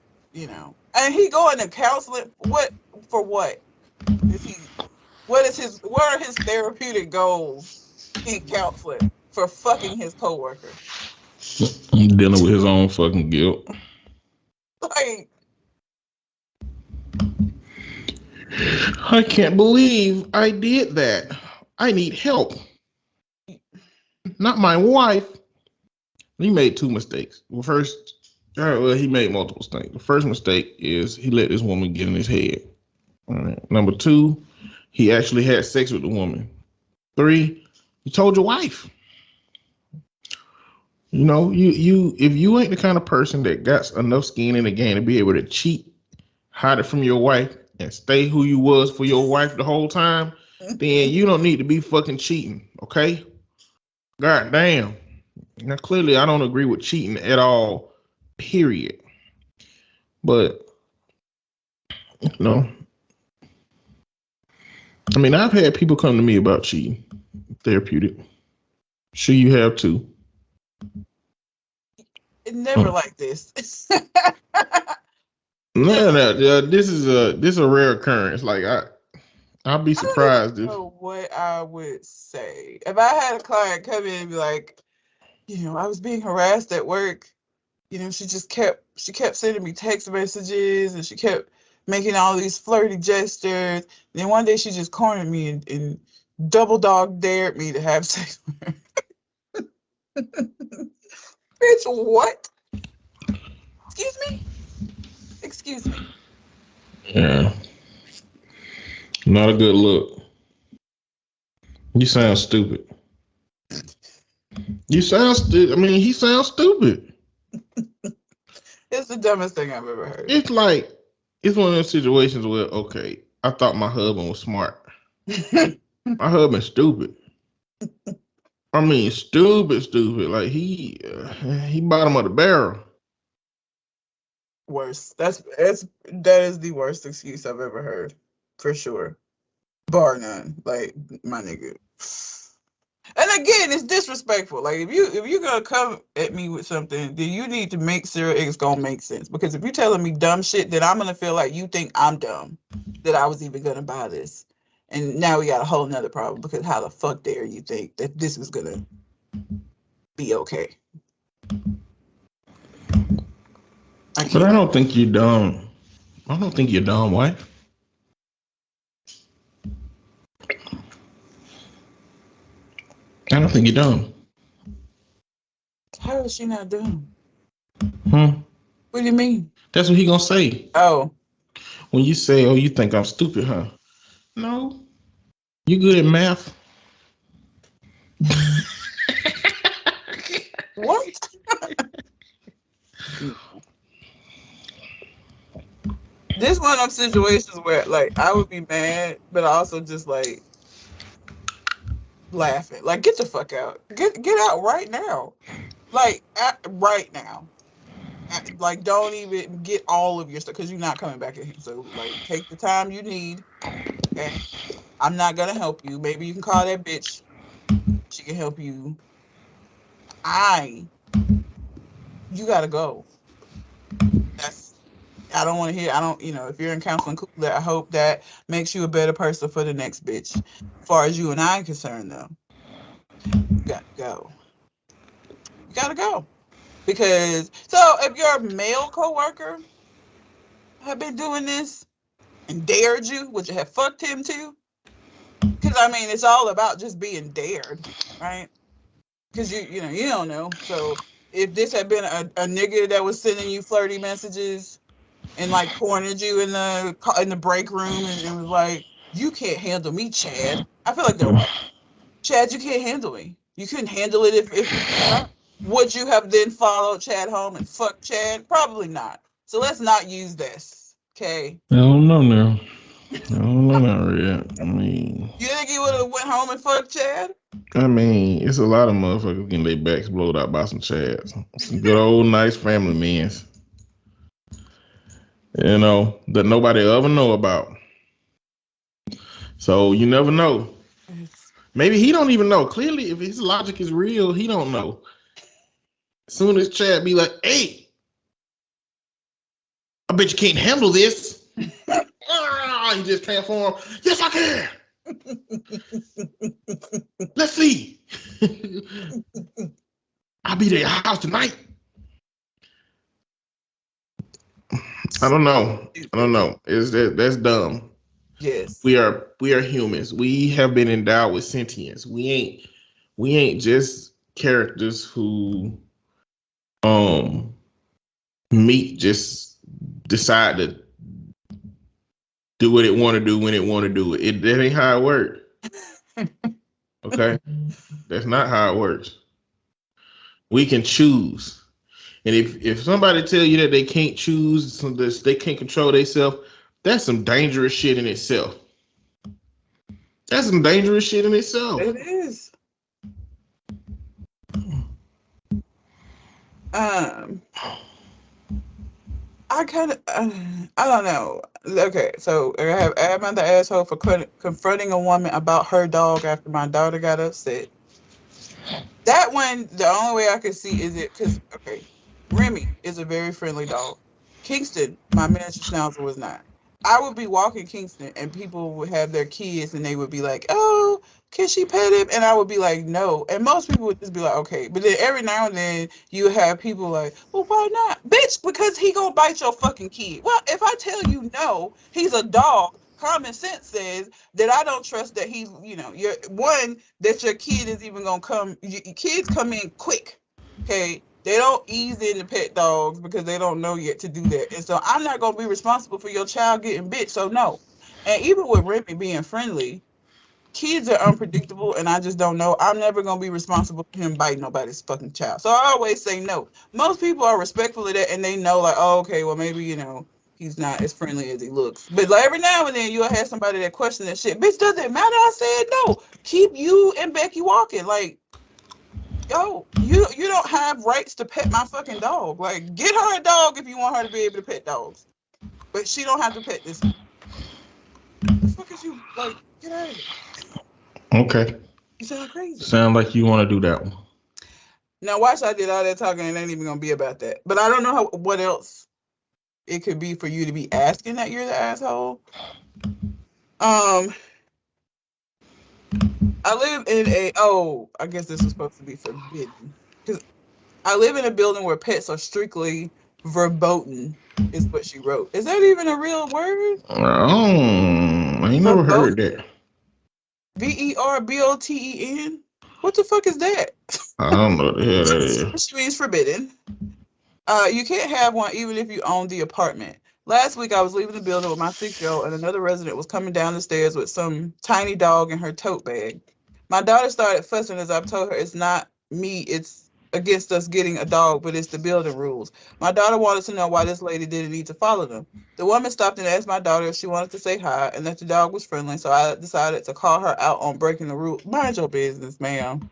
he going to counseling. What? For what? What are his therapeutic goals in counseling for fucking his coworker? Dealing with his own fucking guilt. Like, I can't believe I did that. I need help. Not my wife. He made two mistakes. He made multiple mistakes. The first mistake is he let this woman get in his head. All right. Number two, he actually had sex with the woman. 3, you told your wife. You know, you if you ain't the kind of person that got enough skin in the game to be able to cheat, hide it from your wife, and stay who you was for your wife the whole time, then you don't need to be fucking cheating, okay? God damn. Now, clearly, I don't agree with cheating at all, period. But, you know, I mean, I've had people come to me about cheating, therapeutic. Sure, you have too. It never like this. No. This is a rare occurrence. Like I'll be surprised if. What I would say if I had a client come in and be like, I was being harassed at work. She kept sending me text messages and she kept making all these flirty gestures. And then one day she just cornered me and double dog dared me to have sex with her. Bitch, what? Excuse me? Yeah. Not a good look. You sound stupid. He sounds stupid. It's the dumbest thing I've ever heard. It's like, it's one of those situations where, okay, I thought my husband was smart. My husband's stupid. I mean, stupid. Like he bottom of the barrel. Worse. That is the worst excuse I've ever heard, for sure, bar none. Like, my nigga. And again, it's disrespectful. Like, if you're gonna come at me with something, then you need to make sure it's gonna make sense. Because if you're telling me dumb shit, then I'm gonna feel like you think I'm dumb, that I was even gonna buy this. And now we got a whole nother problem, because how the fuck dare you think that this was gonna be okay? But I don't think you're dumb. I don't think you're dumb, wife. I don't think you're dumb. How is she not dumb? What do you mean? That's what he gonna say. Oh. When you say, oh, you think I'm stupid, huh? No. You good at math? What? This one of them situations where, like, I would be mad, but also just, like, laughing. Like, get the fuck out. Get out right now. Like, right now. Like, don't even get all of your stuff because you're not coming back at him. So, like, take the time you need. Okay, I'm not gonna help you. Maybe you can call that bitch. She can help you. You gotta go. I don't want to hear. I don't. If you're in counseling, cool. I hope that makes you a better person for the next bitch. As far as you and I are concerned, though, you gotta go. You gotta go. Because if your male coworker have been doing this and dared you, would you have fucked him too? Because it's all about just being dared, right? Because you don't know. So if this had been a nigga that was sending you flirty messages and like cornered you in the break room and was like, "You can't handle me, Chad." I feel like they're like, "Chad, you can't handle me. You couldn't handle it if would you have then followed Chad home and fucked Chad? Probably not. So let's not use this, okay? I don't know now. I don't know now, Red. You think he would have went home and fucked Chad? It's a lot of motherfuckers getting their backs blowed out by some Chads. Some good old nice family men. That nobody ever know about. So you never know. Maybe he don't even know. Clearly, if his logic is real, he don't know. As soon as Chad be like, "Hey, I bet you can't handle this." He just transform. "Yes, I can. Let's see. I'll be at your house tonight." I don't know. That's dumb. Yes. We are humans. We have been endowed with sentience. We ain't just characters who just decide to do what it want to do when it want to do it. That ain't how it works. Okay? That's not how it works. We can choose. And if somebody tell you that they can't choose, they can't control themselves, that's some dangerous shit in itself. That's some dangerous shit in itself. It is. I don't know. Okay, so I have Adam the asshole for confronting a woman about her dog after my daughter got upset. That one, the only way I can see is it because, okay, Remy is a very friendly dog. Kingston, my miniature schnauzer, was not. I would be walking Kingston and people would have their kids and they would be like, "Oh, can she pet him?" And I would be like, "No." And most people would just be like, "Okay." But then every now and then you have people like, "Well, why not?" Bitch, because he gonna bite your fucking kid. Well, if I tell you no, he's a dog. Common sense says that I don't trust that he's, that your kid is even gonna come. Kids come in quick, okay? They don't ease into pet dogs because they don't know yet to do that. And so I'm not going to be responsible for your child getting bit. So no. And even with Remy being friendly, kids are unpredictable and I just don't know. I'm never going to be responsible for him biting nobody's fucking child. So I always say no. Most people are respectful of that and they know like, oh, okay, well maybe, he's not as friendly as he looks. But like every now and then you'll have somebody that question that shit. Bitch, does it matter? I said no. Keep you and Becky walking. Like, yo, you don't have rights to pet my fucking dog. Like, get her a dog if you want her to be able to pet dogs. But she don't have to pet this. The fuck is you, like, get out of here. Okay. You sound crazy. Sound like you want to do that one. Now, watch I did all that talking and it ain't even going to be about that. But I don't know what else it could be for you to be asking that you're the asshole. I live in I guess this was supposed to be forbidden. Because I live in a building where pets are strictly verboten, is what she wrote. Is that even a real word? I ain't never heard that. VERBOTEN? What the fuck is that? I don't know what the hell that is. Which means forbidden. You can't have one even if you own the apartment. Last week, I was leaving the building with my 6-year-old and another resident was coming down the stairs with some tiny dog in her tote bag. My daughter started fussing as I've told her it's not me, it's against us getting a dog, but it's the building rules. My daughter wanted to know why this lady didn't need to follow them. The woman stopped and asked my daughter if she wanted to say hi and that the dog was friendly, so I decided to call her out on breaking the rule. Mind your business, ma'am.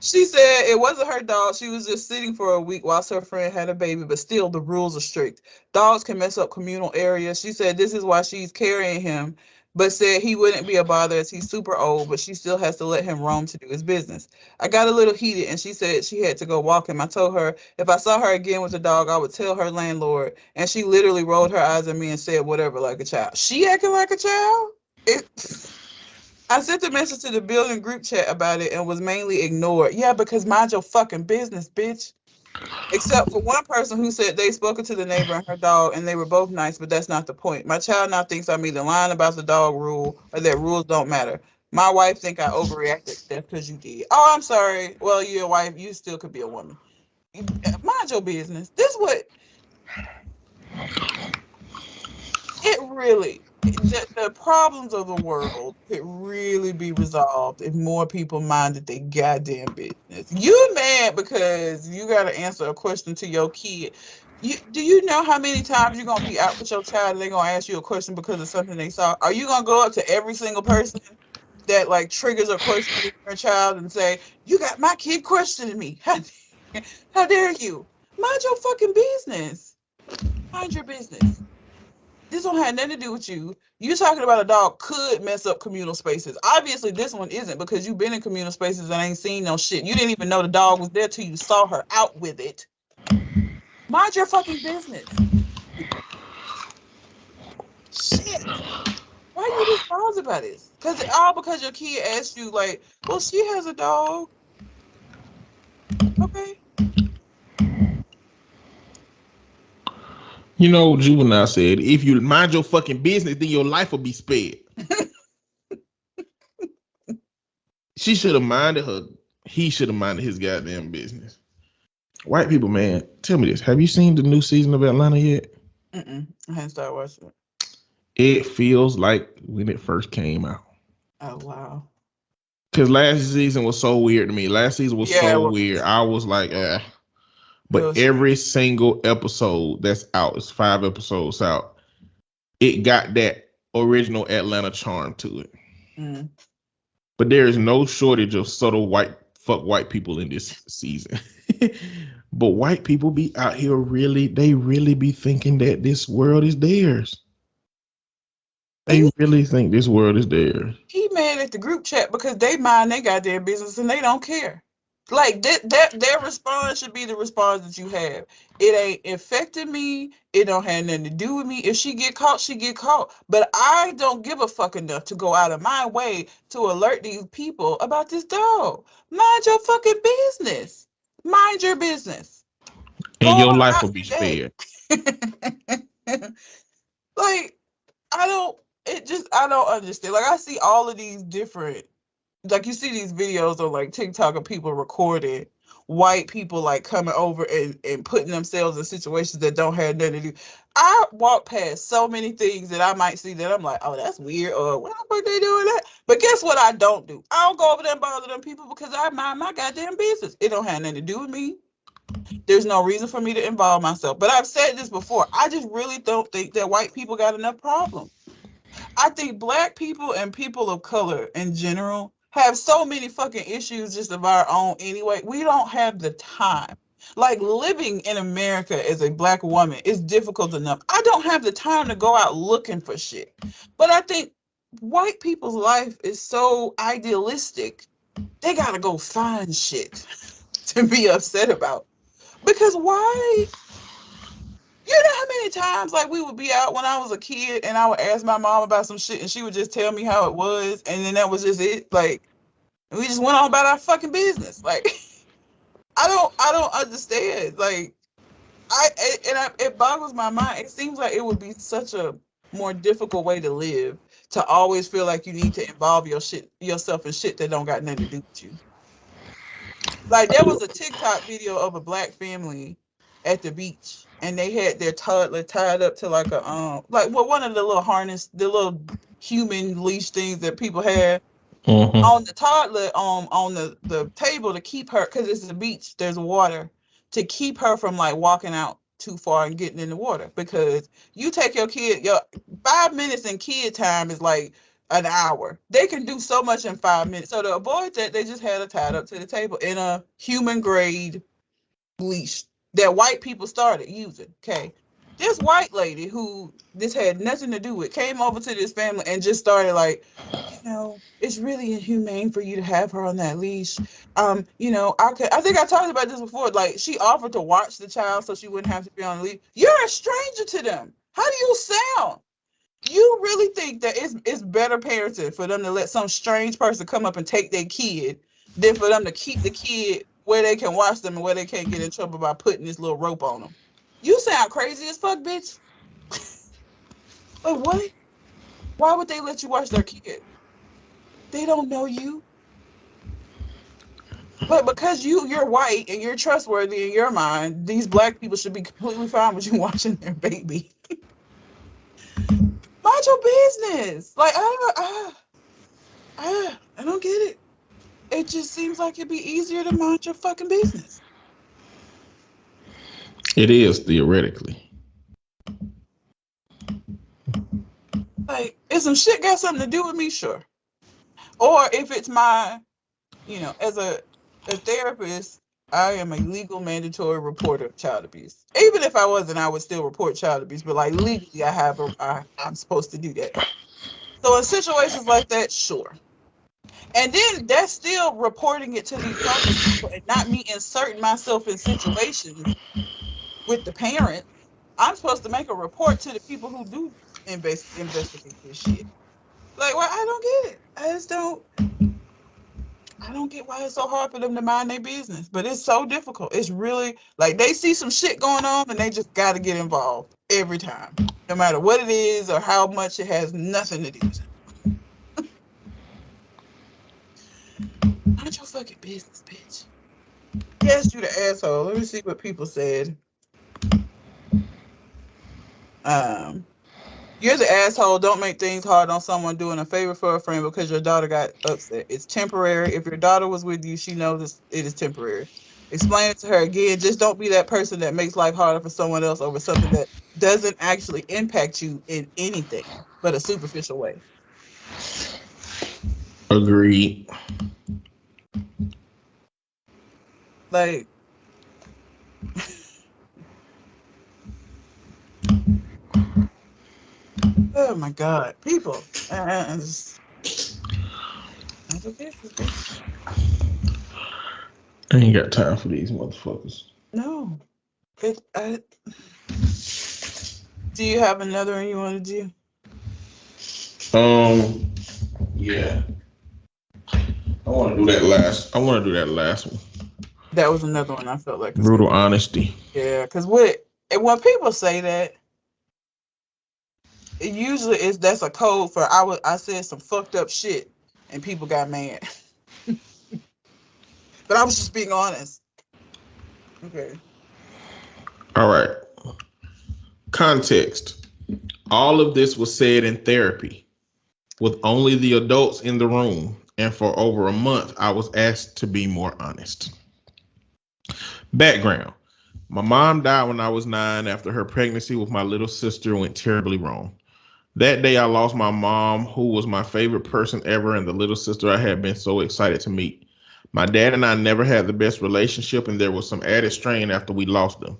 She said it wasn't her dog. She was just sitting for a week whilst her friend had a baby, but still the rules are strict. Dogs can mess up communal areas. She said this is why she's carrying him, but said he wouldn't be a bother as he's super old, but she still has to let him roam to do his business. I got a little heated and she said she had to go walk him. I told her if I saw her again with the dog, I would tell her landlord, and she literally rolled her eyes at me and said whatever like a child. She acting like a child? I sent a message to the building group chat about it and was mainly ignored. Yeah, because mind your fucking business, bitch. Except for one person who said they spoken to the neighbor and her dog and they were both nice, but that's not the point. My child now thinks I'm either lying about the dog rule or that rules don't matter. My wife think I overreacted. That's because you did. Oh, I'm sorry. Well, you're a wife. You still could be a woman. Mind your business. This what it really... The problems of the world could really be resolved if more people minded their goddamn business. You mad because you got to answer a question to your kid. Do you know how many times you're going to be out with your child and they're going to ask you a question because of something they saw? Are you going to go up to every single person that like triggers a question in your child and say, you got my kid questioning me? How dare you? Mind your fucking business. Mind your business. This don't have nothing to do with you. You're talking about a dog could mess up communal spaces. Obviously, this one isn't because you've been in communal spaces and ain't seen no shit. You didn't even know the dog was there till you saw her out with it. Mind your fucking business. Shit. Why are you this bothered about this? Because your kid asked you, like, well, she has a dog. Okay. You know, Juvenile said, if you mind your fucking business, then your life will be spared. She should have minded her. He should have minded his goddamn business. White people, man, tell me this. Have you seen the new season of Atlanta yet? I haven't started watching it. It feels like when it first came out. Oh, wow. Because last season was so weird to me. Last season was weird. I was like, But every single episode that's out, it's 5 episodes out, it got that original Atlanta charm to it. Mm. But there is no shortage of subtle white people in this season. But white people be out here really be thinking that this world is theirs. They really think this world is theirs. He mad at the group chat because they mind their goddamn business and they don't care. Like their response should be the response that you have. It ain't affecting me. It don't have nothing to do with me. If she get caught, she get caught. But I don't give a fuck enough to go out of my way to alert these people about this dog. Mind your fucking business. Mind your business. And your life will be spared. Like, I don't understand. Like, I see all of these different, like, you see these videos on like TikTok of people recording white people like coming over and putting themselves in situations that don't have nothing to do. I walk past so many things that I might see that I'm like, oh, that's weird, or why the fuck they doing that? But guess what I don't do? I don't go over there and bother them people because I mind my goddamn business. It don't have nothing to do with me. There's no reason for me to involve myself. But I've said this before. I just really don't think that white people got enough problems. I think black people and people of color in general have so many fucking issues just of our own anyway. We don't have the time. Like, living in America as a black woman is difficult enough. I don't have the time to go out looking for shit. But I think white people's life is so idealistic. They gotta go find shit to be upset about. Because why? You know how many times like we would be out when I was a kid and I would ask my mom about some shit and she would just tell me how it was and then that was just it. Like, we just went on about our fucking business. Like, I don't understand. Like, it boggles my mind. It seems like it would be such a more difficult way to live, to always feel like you need to involve yourself in shit that don't got nothing to do with you. Like, there was a TikTok video of a black family at the beach, and they had their toddler tied up to like a one of the little harness, the little human leash things that people have on the toddler on the table to keep her, because it's the beach, there's water, to keep her from like walking out too far and getting in the water. Because you take your kid, your 5 minutes in kid time is like an hour. They can do so much in 5 minutes. So to avoid that, they just had her tied up to the table in a human grade leash that white people started using. Okay. This white lady who this had nothing to do with came over to this family and just started like, it's really inhumane for you to have her on that leash. I think I talked about this before. Like, she offered to watch the child so she wouldn't have to be on the leash. You're a stranger to them. How do you sound? You really think that it's better parenting for them to let some strange person come up and take their kid than for them to keep the kid where they can watch them and where they can't get in trouble by putting this little rope on them? You sound crazy as fuck, bitch. Like, what? Why would they let you watch their kid? They don't know you. But because you're white and you're trustworthy in your mind, these black people should be completely fine with you watching their baby. Mind your business. Like, I don't get it. It just seems like it'd be easier to mind your fucking business. It is, theoretically. Like, if some shit got something to do with me, sure. Or if it's my, as a therapist, I am a legal mandatory reporter of child abuse. Even if I wasn't, I would still report child abuse. But like legally, I'm supposed to do that. So in situations like that, sure. And then that's still reporting it to these other people and not me inserting myself in situations with the parent. I'm supposed to make a report to the people who do investigate this shit. Like, well, I don't get it. I don't get why it's so hard for them to mind their business, but it's so difficult. It's really like they see some shit going on and they just got to get involved every time, no matter what it is or how much it has nothing to do with it. Mind your fucking business, bitch. Yes, you the asshole. Let me see what people said. You're the asshole. Don't make things hard on someone doing a favor for a friend because your daughter got upset. It's temporary. If your daughter was with you, she knows it is temporary. Explain it to her again. Just don't be that person that makes life harder for someone else over something that doesn't actually impact you in anything but a superficial way. Agreed. Like, oh my God, people. That's okay. I ain't got time for these motherfuckers. No. Do you have another one you want to do? Yeah. I want to do that last one. That was another one I felt like. Brutal honesty. Yeah, because when people say that, it usually that's a code for I said some fucked up shit and people got mad. But I was just being honest. Okay. All right. Context. All of this was said in therapy with only the adults in the room. And for over a month, I was asked to be more honest. Background. My mom died when I was 9 after her pregnancy with my little sister went terribly wrong. That day, I lost my mom, who was my favorite person ever, and the little sister I had been so excited to meet. My dad and I never had the best relationship, and there was some added strain after we lost them.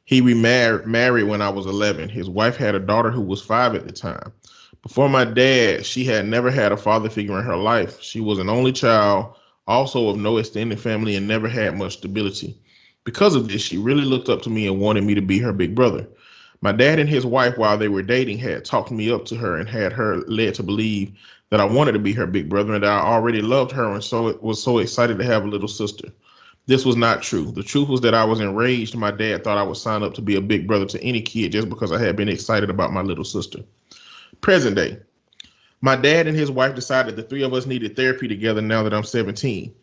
He remarried when I was 11. His wife had a daughter who was 5 at the time. Before my dad, she had never had a father figure in her life. She was an only child, also of no extended family, and never had much stability. Because of this, she really looked up to me and wanted me to be her big brother. My dad and his wife, while they were dating, had talked me up to her and had her led to believe that I wanted to be her big brother and that I already loved her and so was so excited to have a little sister. This was not true. The truth was that I was enraged. My dad thought I would sign up to be a big brother to any kid just because I had been excited about my little sister. Present day. My dad and his wife decided the three of us needed therapy together now that I'm 17.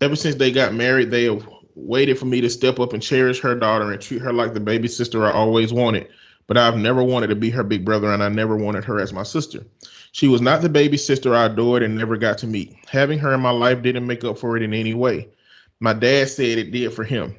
Ever since they got married, they have waited for me to step up and cherish her daughter and treat her like the baby sister I always wanted. But I've never wanted to be her big brother, and I never wanted her as my sister. She was not the baby sister I adored and never got to meet. Having her in my life didn't make up for it in any way. My dad said it did for him,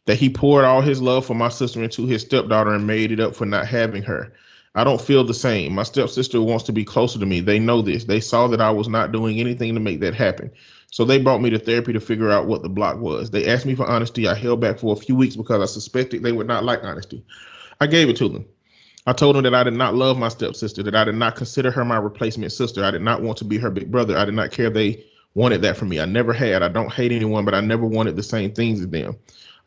that he poured all his love for my sister into his stepdaughter and made it up for not having her. I don't feel the same. My stepsister wants to be closer to me. They know this. They saw that I was not doing anything to make that happen. So they brought me to therapy to figure out what the block was. They asked me for honesty. I held back for a few weeks because I suspected they would not like honesty. I gave it to them. I told them that I did not love my stepsister, that I did not consider her my replacement sister. I did not want to be her big brother. I did not care they wanted that from me. I never had. I don't hate anyone, but I never wanted the same things as them.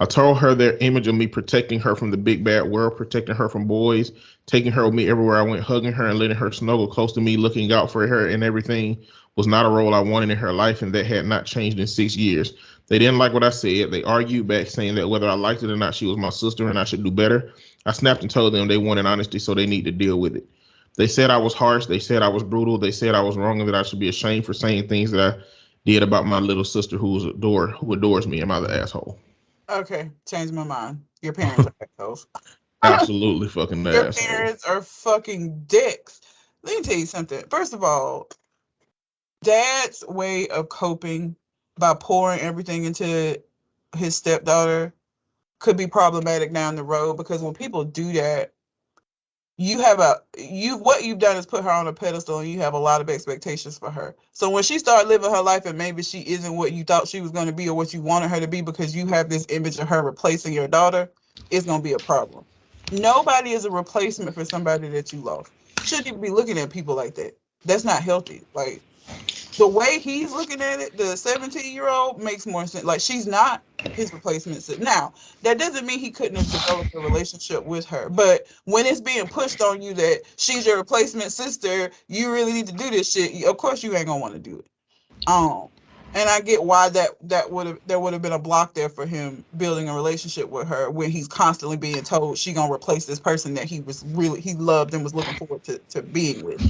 I told her their image of me protecting her from the big bad world, protecting her from boys, taking her with me everywhere I went, hugging her and letting her snuggle close to me, looking out for her and everything was not a role I wanted in her life, and that had not changed in 6 years. They didn't like what I said. They argued back, saying that whether I liked it or not, she was my sister and I should do better. I snapped and told them they wanted honesty, so they need to deal with it. They said I was harsh. They said I was brutal. They said I was wrong and that I should be ashamed for saying things that I did about my little sister who adores me. Am I the asshole? Okay, change my mind. Your parents are assholes. Absolutely fucking the Your asshole. parents are fucking dicks. Let me tell you something. First of all, Dad's way of coping by pouring everything into his stepdaughter could be problematic down the road, because when people do that, what you've done is put her on a pedestal, and you have a lot of expectations for her. So when she started living her life and maybe she isn't what you thought she was going to be or what you wanted her to be, because you have this image of her replacing your daughter, it's going to be a problem. Nobody is a replacement for somebody that you lost. You shouldn't even be looking at people like that. That's not healthy. Like, the way he's looking at it, the 17-year-old makes more sense. Like, she's not his replacement. Now, that doesn't mean he couldn't have developed a relationship with her. But when it's being pushed on you that she's your replacement sister, you really need to do this shit. Of course, you ain't gonna want to do it. And I get why there would have been a block there for him building a relationship with her when he's constantly being told she gonna replace this person that he loved and was looking forward to being with.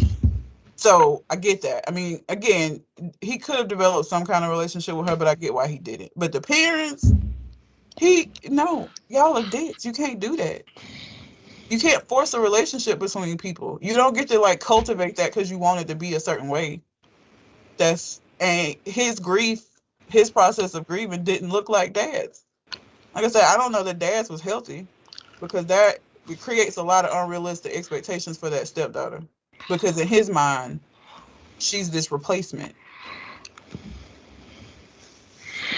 So I get that. I mean, again, he could have developed some kind of relationship with her, but I get why he didn't. But the parents, y'all are dicks. You can't do that. You can't force a relationship between people. You don't get to like cultivate that because you want it to be a certain way. And his grief, his process of grieving didn't look like Dad's. Like I said, I don't know that Dad's was healthy, because it creates a lot of unrealistic expectations for that stepdaughter. Because in his mind, she's this replacement.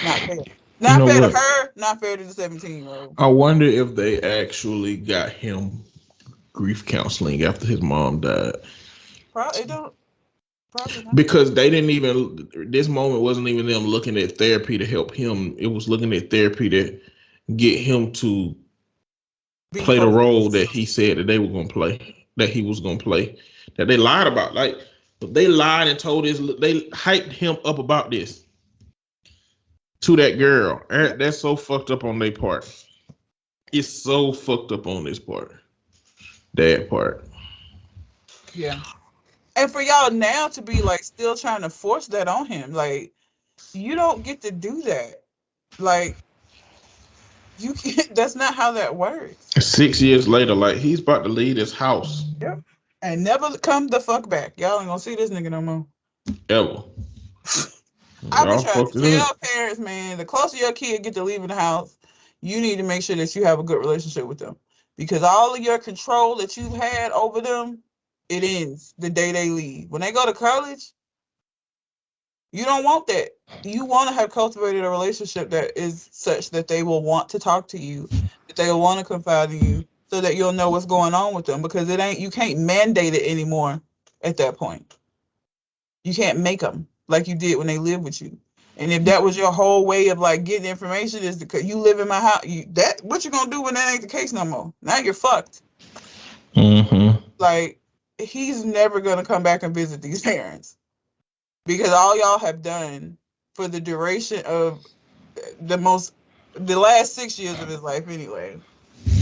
Not fair. Not fair to her, not fair to the 17-year-old. I wonder if they actually got him grief counseling after his mom died. Probably not. Because they didn't even, this moment wasn't even them looking at therapy to help him. It was looking at therapy to get him to play the role that he said that they were going to play, that he was going to play, that they lied about. Like, they lied and told they hyped him up about this to that girl. And that's so fucked up on their part. It's so fucked up on this part. That part. Yeah. And for y'all now to be like still trying to force that on him, like, you don't get to do that. Like, you can't, that's not how that works. 6 years later, like, he's about to leave his house. Yep. And never come the fuck back. Y'all ain't gonna see this nigga no more. Ever. I be trying to tell parents, man, the closer your kid get to leaving the house, you need to make sure that you have a good relationship with them. Because all of your control that you've had over them, it ends the day they leave. When they go to college, you don't want that. You want to have cultivated a relationship that is such that they will want to talk to you, that they will want to confide in you, so that you'll know what's going on with them. Because you can't mandate it anymore at that point. You can't make them like you did when they lived with you. And if that was your whole way of like getting information, is because you live in my house, what you gonna do when that ain't the case no more? Now you're fucked. Mm-hmm. Like, he's never gonna come back and visit these parents, because all y'all have done for the duration of the last 6 years of his life anyway,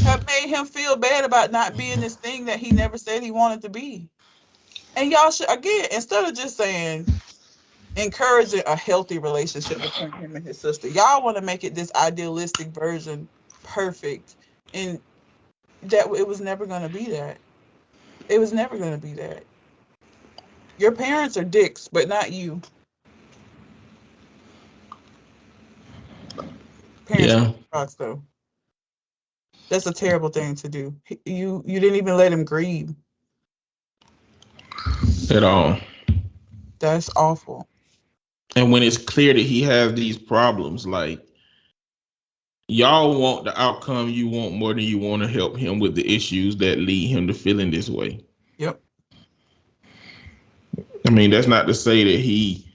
have made him feel bad about not being this thing that he never said he wanted to be. And y'all should, again, instead of just saying, encouraging a healthy relationship between him and his sister, y'all want to make it this idealistic version, perfect, and that it was never going to be that. It was never going to be that. Your parents are dicks, but not you. Parents are rocks, though. That's a terrible thing to do. You didn't even let him grieve. at all. That's awful. And when it's clear that he has these problems, like y'all want the outcome you want more than you want to help him with the issues that lead him to feeling this way. Yep. I mean, that's not to say that he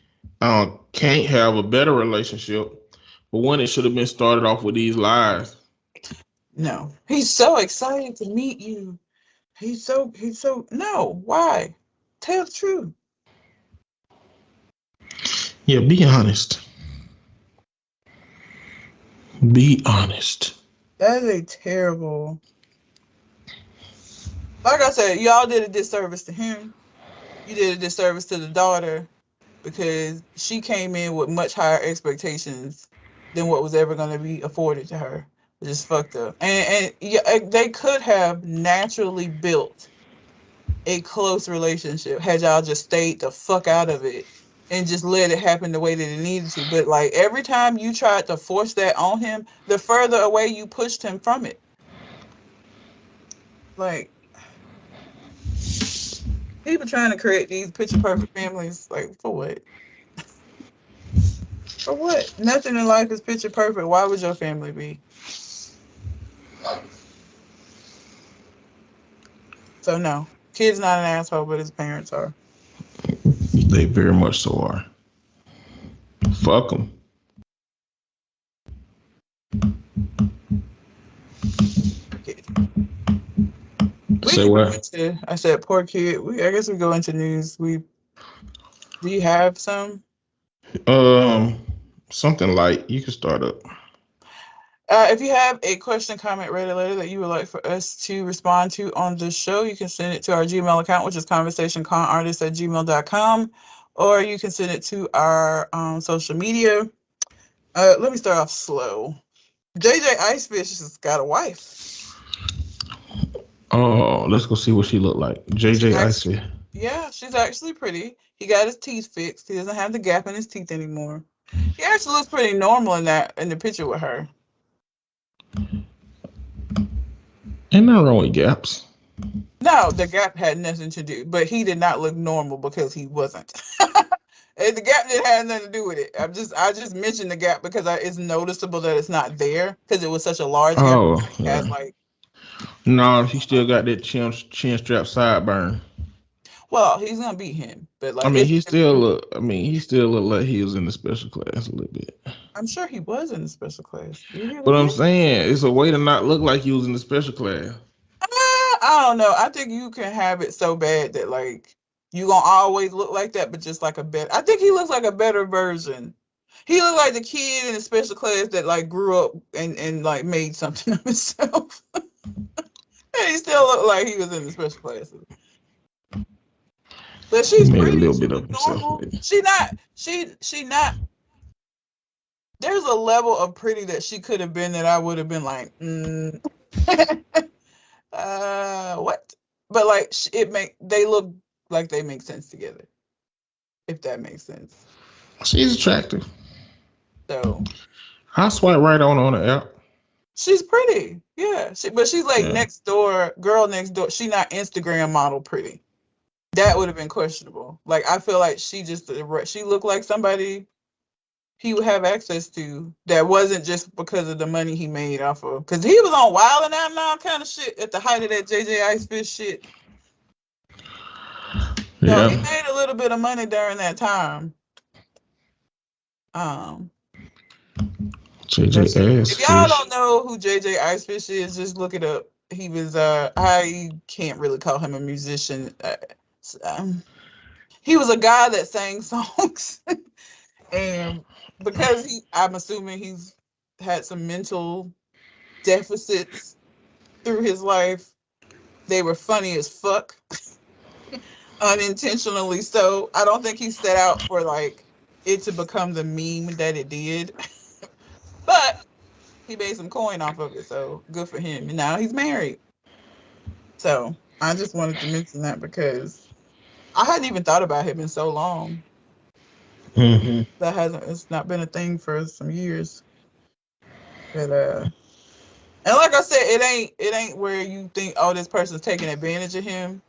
can't have a better relationship, but one, it should have been started off with these lies. No. He's so excited to meet you. He's so no. Why? Tell the truth. Yeah, be honest. Be honest. That is a terrible. Like I said, y'all did a disservice to him. You did a disservice to the daughter because she came in with much higher expectations than what was ever going to be afforded to her, which is fucked up. And yeah, they could have naturally built a close relationship had y'all just stayed the fuck out of it and just let it happen the way that it needed to. But like every time you tried to force that on him, the further away you pushed him from it. Like people trying to create these picture perfect families, like for what? For what? Nothing in life is picture perfect. Why would your family be? So no, kid's not an asshole, but his parents are. They very much so are. Fuck them. Say what? I said poor kid. I guess we go into news. Do you have some? Something light. You can start up. If you have a question, comment, Reddit letter that you would like for us to respond to on the show, you can send it to our Gmail account, which is conversationconartist@gmail.com, or you can send it to our social media. Let me start off slow. JJ Icefish has got a wife. Oh, let's go see what she looked like. JJ Icefish. Yeah, she's actually pretty. He got his teeth fixed. He doesn't have the gap in his teeth anymore. He actually looks pretty normal in the picture with her. Ain't nothing wrong with gaps. No, the gap had nothing to do, but he did not look normal because he wasn't. And the gap didn't have nothing to do with it. I just mentioned the gap because it's noticeable that it's not there because it was such a large gap. Oh, Yeah. No, he still got that chin strap sideburn. Well, he's gonna beat him, but like he still look like he was in the special class a little bit. I'm sure he was in the special class. But I'm saying it's a way to not look like he was in the special class. I don't know. I think you can have it so bad that like you gonna always look like that, but just like a better. I think he looks like a better version. He looked like the kid in the special class that like grew up and like made something of himself. And he still looked like he was in the special classes. But she's made pretty. A little bit of himself. She not. There's a level of pretty that she could have been that I would have been like, what? But like they look like they make sense together. If that makes sense. She's attractive. So I swipe right on the app. She's pretty, yeah. But she's like girl next door. She not Instagram model pretty. That would have been questionable. Like I feel like she looked like somebody he would have access to that wasn't just because of the money he made off of. Because he was on Wild and Out and all kind of shit at the height of that JJ Icefish shit. Yeah. So he made a little bit of money during that time. JJ Icefish. If y'all don't know who JJ Icefish is, just look it up. He was I can't really call him a musician. He was a guy that sang songs, and because I'm assuming he's had some mental deficits through his life. They were funny as fuck, unintentionally so. I don't think he set out for like it to become the meme that it did. But he made some coin off of it, so good for him. And now he's married. So I just wanted to mention that because I hadn't even thought about him in so long. Mm-hmm. It's not been a thing for some years. But and like I said, it ain't where you think, oh, this person's taking advantage of him.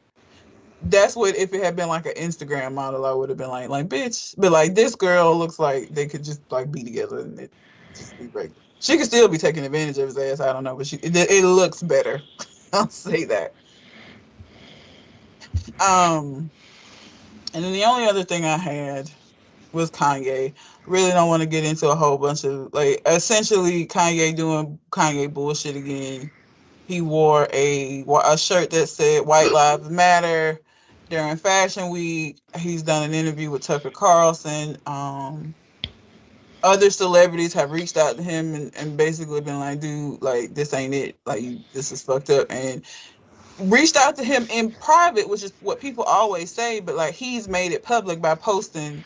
that's what, if it had been like an Instagram model, I would have been like bitch. But like this girl looks like they could just like be together and it just be regular. She could still be taking advantage of his ass. I don't know, but it looks better. I'll say that. And then the only other thing I had was Kanye. Really don't want to get into a whole bunch of like essentially Kanye doing Kanye bullshit again. He wore a shirt that said White Lives Matter during Fashion Week. He's done an interview with Tucker Carlson. Other celebrities have reached out to him and basically been like, dude, like this ain't it. Like this is fucked up. And reached out to him in private, which is what people always say, but like he's made it public by posting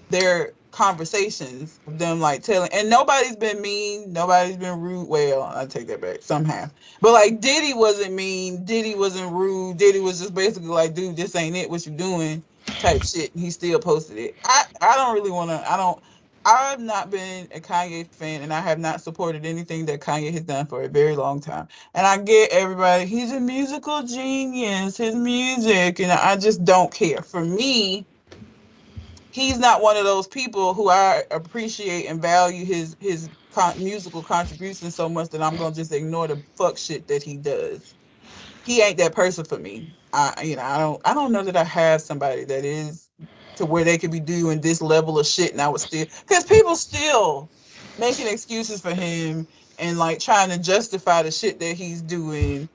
their conversations of them like telling, and nobody's been mean, nobody's been rude. Well, I take that back, some have, but like Diddy wasn't mean, Diddy wasn't rude, Diddy was just basically like, dude, this ain't it, what you doing, type shit. And he still posted it. I don't really want to, I've not been a Kanye fan, and I have not supported anything that Kanye has done for a very long time. And I get everybody, he's a musical genius, his music, and I just don't care. For me, he's not one of those people who I appreciate and value his musical contributions so much that I'm gonna just ignore the fuck shit that he does. He ain't that person for me. I don't know that I have somebody that is to where they could be doing this level of shit, and I would still, because people still making excuses for him and like trying to justify the shit that he's doing.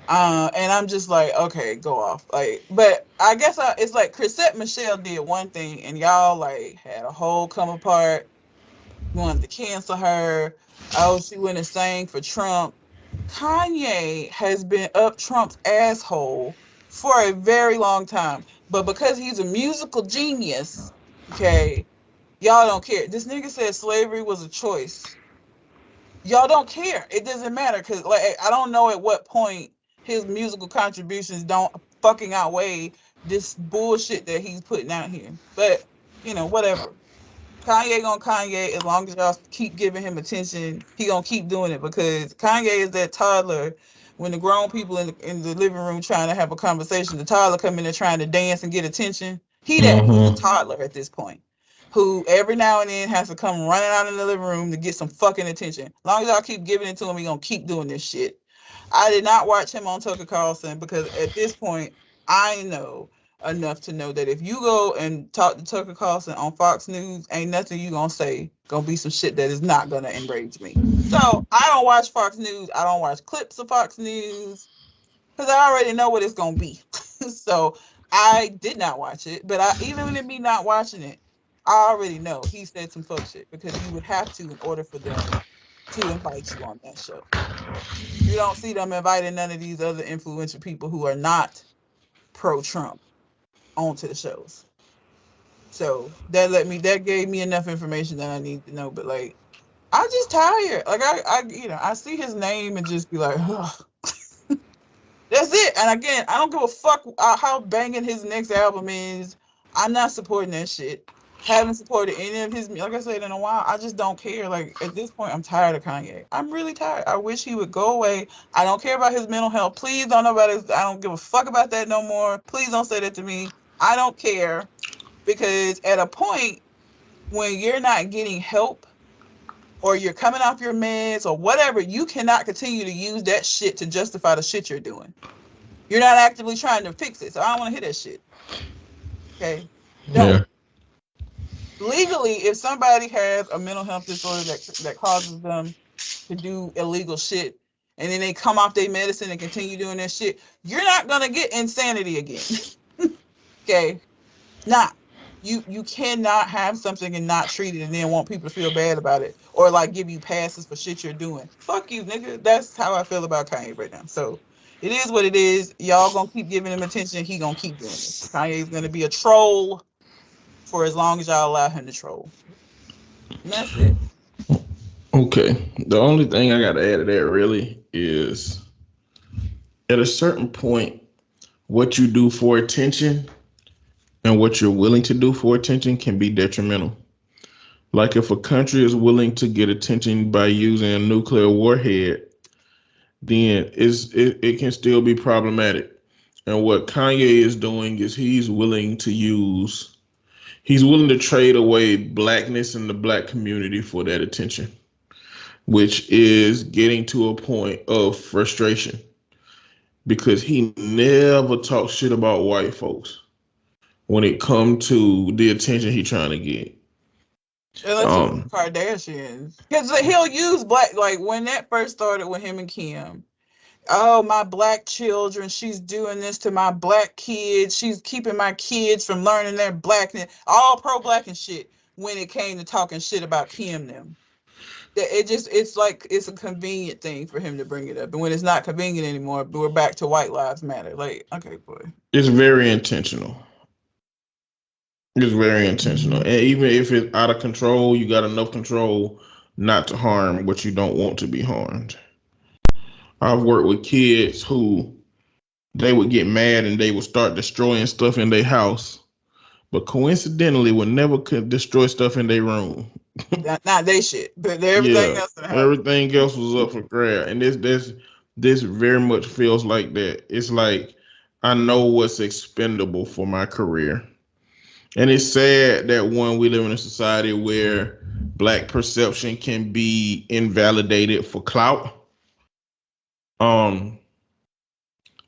And I'm just like, okay, go off. Like, but I guess it's like Chrisette Michele did one thing, and y'all like had a whole come apart, wanted to cancel her. Oh, she went and sang for Trump. Kanye has been up Trump's asshole for a very long time, but because he's a musical genius, okay, y'all don't care. This nigga said slavery was a choice. Y'all don't care. It doesn't matter, because like I don't know at what point his musical contributions don't fucking outweigh this bullshit that he's putting out here. But whatever. Kanye gonna Kanye. As long as y'all keep giving him attention, he gonna keep doing it, because Kanye is that toddler. When the grown people in the living room trying to have a conversation, the toddler come in there trying to dance and get attention. He's a toddler at this point, who every now and then has to come running out in the living room to get some fucking attention. As long as y'all keep giving it to him, he gonna keep doing this shit. I did not watch him on Tucker Carlson, because at this point, I know enough to know that if you go and talk to Tucker Carlson on Fox News, ain't nothing you gonna say gonna be some shit that is not gonna enrage me. So I don't watch Fox News. I don't watch clips of Fox News, because I already know what it's gonna be. So I did not watch it. But even with me not watching it, I already know he said some fuck shit, because you would have to in order for them to invite you on that show. You don't see them inviting none of these other influential people who are not pro-Trump onto the shows. So that gave me enough information that I need to know. But like, I'm just tired. Like I see his name and just be like, ugh. That's it. And again, I don't give a fuck how banging his next album is. I'm not supporting that shit. Haven't supported any of his, like I said, in a while. I just don't care. Like at this point, I'm tired of Kanye. I'm really tired. I wish he would go away. I don't care about his mental health. Please don't know about his. I don't give a fuck about that no more. Please don't say that to me. I don't care, because at a point when you're not getting help, or you're coming off your meds or whatever, you cannot continue to use that shit to justify the shit you're doing. You're not actively trying to fix it. So I don't want to hear that shit. Okay? No. Yeah. Legally, if somebody has a mental health disorder that causes them to do illegal shit, and then they come off their medicine and continue doing that shit, you're not going to get insanity again. Okay? Not. You cannot have something and not treat it and then want people to feel bad about it, or like give you passes for shit you're doing. Fuck you, nigga. That's how I feel about Kanye right now. So it is what it is. Y'all gonna keep giving him attention. He gonna keep doing it. Kanye's gonna be a troll for as long as y'all allow him to troll. And that's it. Okay. The only thing I got to add to that really is, at a certain point, what you do for attention and what you're willing to do for attention can be detrimental. Like if a country is willing to get attention by using a nuclear warhead, then it can still be problematic. And what Kanye is doing is he's willing to trade away blackness in the black community for that attention, which is getting to a point of frustration because he never talks shit about white folks when it comes to the attention he's trying to get. Unless it's Kardashians. Because he'll use black, like when that first started with him and Kim. Oh, my black children, she's doing this to my black kids. She's keeping my kids from learning their blackness. All pro-black and shit when it came to talking shit about Kim them. It's like it's a convenient thing for him to bring it up. And when it's not convenient anymore, we're back to White Lives Matter. Like, okay, boy. It's very intentional. It's very intentional. And even if it's out of control, you got enough control not to harm what you don't want to be harmed. I've worked with kids who they would get mad and they would start destroying stuff in their house, but coincidentally would never could destroy stuff in their room. Not they shit, but everything else. Everything else was up for grab, and this very much feels like that. It's like I know what's expendable for my career, and it's sad that we live in a society where black perception can be invalidated for clout.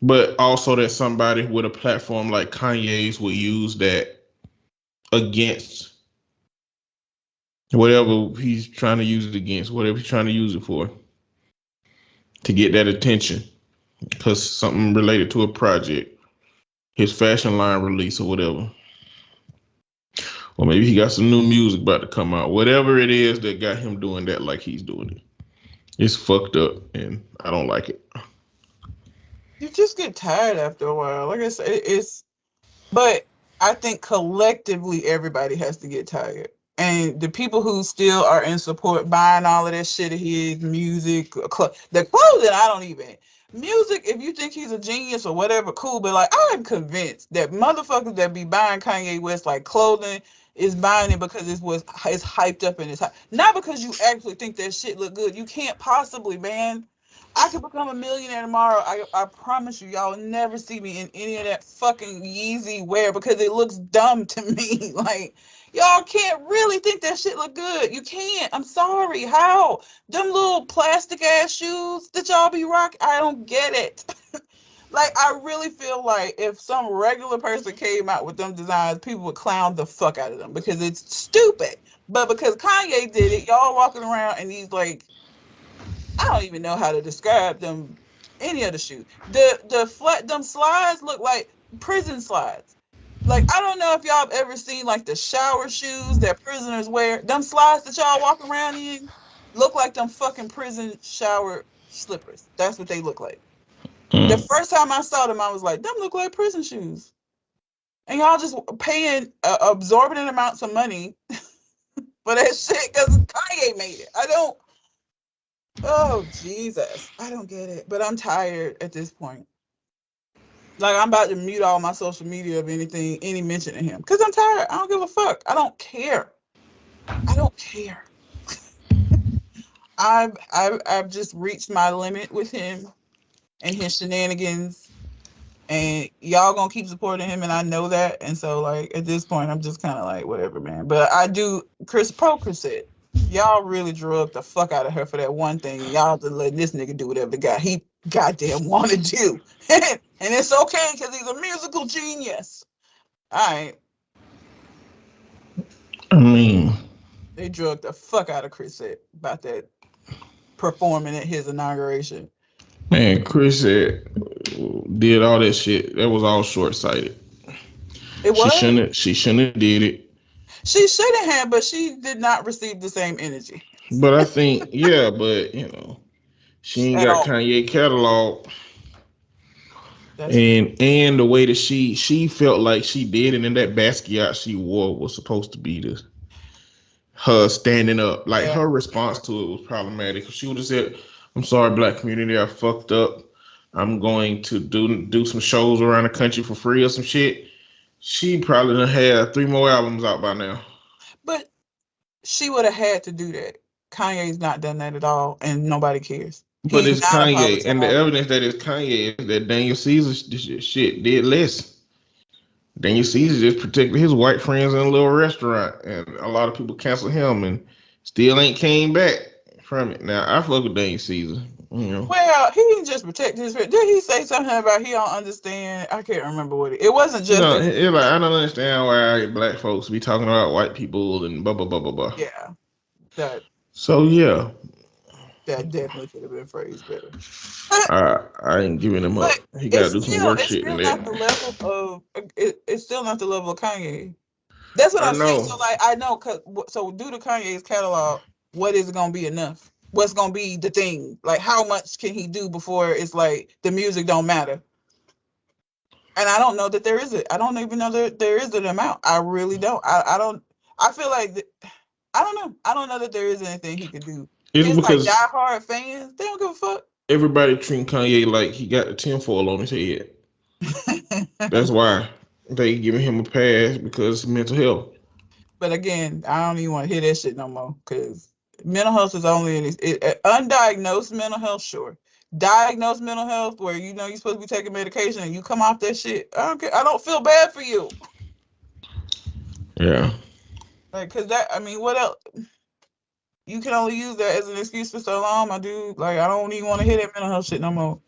But also that somebody with a platform like Kanye's will use that against whatever he's trying to use it against, whatever he's trying to use it for, to get that attention, because something related to a project, his fashion line release or whatever. Or maybe he got some new music about to come out. Whatever it is that got him doing that like he's doing it. It's fucked up, and I don't like it. You just get tired after a while. Like I said, but I think collectively everybody has to get tired. And the people who still are in support, buying all of that shit of his music, the clothing, I don't even. Music, if you think he's a genius or whatever, cool. But like, I'm convinced that motherfuckers that be buying Kanye West like clothing is buying it because it's hyped up and it's not because you actually think that shit look good. You can't possibly, man. I could become a millionaire tomorrow. I promise you, y'all will never see me in any of that fucking Yeezy wear because it looks dumb to me. Like, y'all can't really think that shit look good. You can't. I'm sorry. How? Them little plastic ass shoes that y'all be rocking, I don't get it. Like, I really feel like if some regular person came out with them designs, people would clown the fuck out of them because it's stupid. But because Kanye did it, y'all walking around in these, like, I don't even know how to describe them, any of the shoes. Them slides look like prison slides. Like, I don't know if y'all have ever seen, like, the shower shoes that prisoners wear. Them slides that y'all walk around in look like them fucking prison shower slippers. That's what they look like. The first time I saw them, I was like, them look like prison shoes. And y'all just paying absorbent amounts of money for that shit because Kanye made it. Oh, Jesus. I don't get it. But I'm tired at this point. Like, I'm about to mute all my social media of any mention of him. Because I'm tired. I don't give a fuck. I don't care. I've just reached my limit with him and his shenanigans, and y'all gonna keep supporting him, and I know that. And so, like, at this point, I'm just kind of like, whatever, man. But I do, Chris said, y'all really drugged the fuck out of her for that one thing. Y'all just letting this nigga do whatever the guy he goddamn want to do. And it's okay because he's a musical genius. All right. I mean, they drugged the fuck out of Chris about that performing at his inauguration. Man, Chris did all that shit. That was all short-sighted. It was? She shouldn't have did it. She shouldn't have, but she did not receive the same energy. But I think, yeah, but you know, she ain't got Kanye catalog. And the way that she felt like she did, and in that Basquiat she wore was supposed to be her standing up. Like, her response to it was problematic. She would have said, I'm sorry, black community, I fucked up. I'm going to do some shows around the country for free or some shit. She probably done had 3 more albums out by now. But she would have had to do that. Kanye's not done that at all, and nobody cares. But He's it's not Kanye, and the apologizing. evidence that it's Kanye is that Daniel Caesar shit did less. Daniel Caesar just protected his white friends in a little restaurant, and a lot of people canceled him, and still ain't came back from it. Now I fuck with Daniel Caesar, you know. Well, he didn't just protect his friend. Did he say something about he don't understand? I can't remember what it wasn't just No, that. it's like I don't understand why black folks be talking about white people and blah blah blah blah blah. Yeah, that So yeah, definitely could have been phrased better. I ain't giving him up. But He got to do some worse it's shit than still not the that. level of it's still not the level of Kanye. That's what I I'm saying. know. So like I know, so due to Kanye's catalog, what is gonna be enough? What's gonna be the thing? Like how much can he do before it's like the music don't matter? And I don't know that there is I don't even know that there is an amount. I really don't. I don't. I feel like I don't know. I don't know that there is anything he could do. It's His like because diehard fans, they don't give a fuck. everybody treating Kanye like he got the tinfoil on his head. That's why they giving him a pass because of mental health. But again, I don't even want to hear that shit no more because mental health is only undiagnosed mental health, sure. Diagnosed mental health where you know you're supposed to be taking medication and you come off that shit. I don't care. I don't feel bad for you. Yeah. Like, cause that, I mean, what else? You can only use that as an excuse for so long, my dude. Like, I don't even want to hear that mental health shit no more.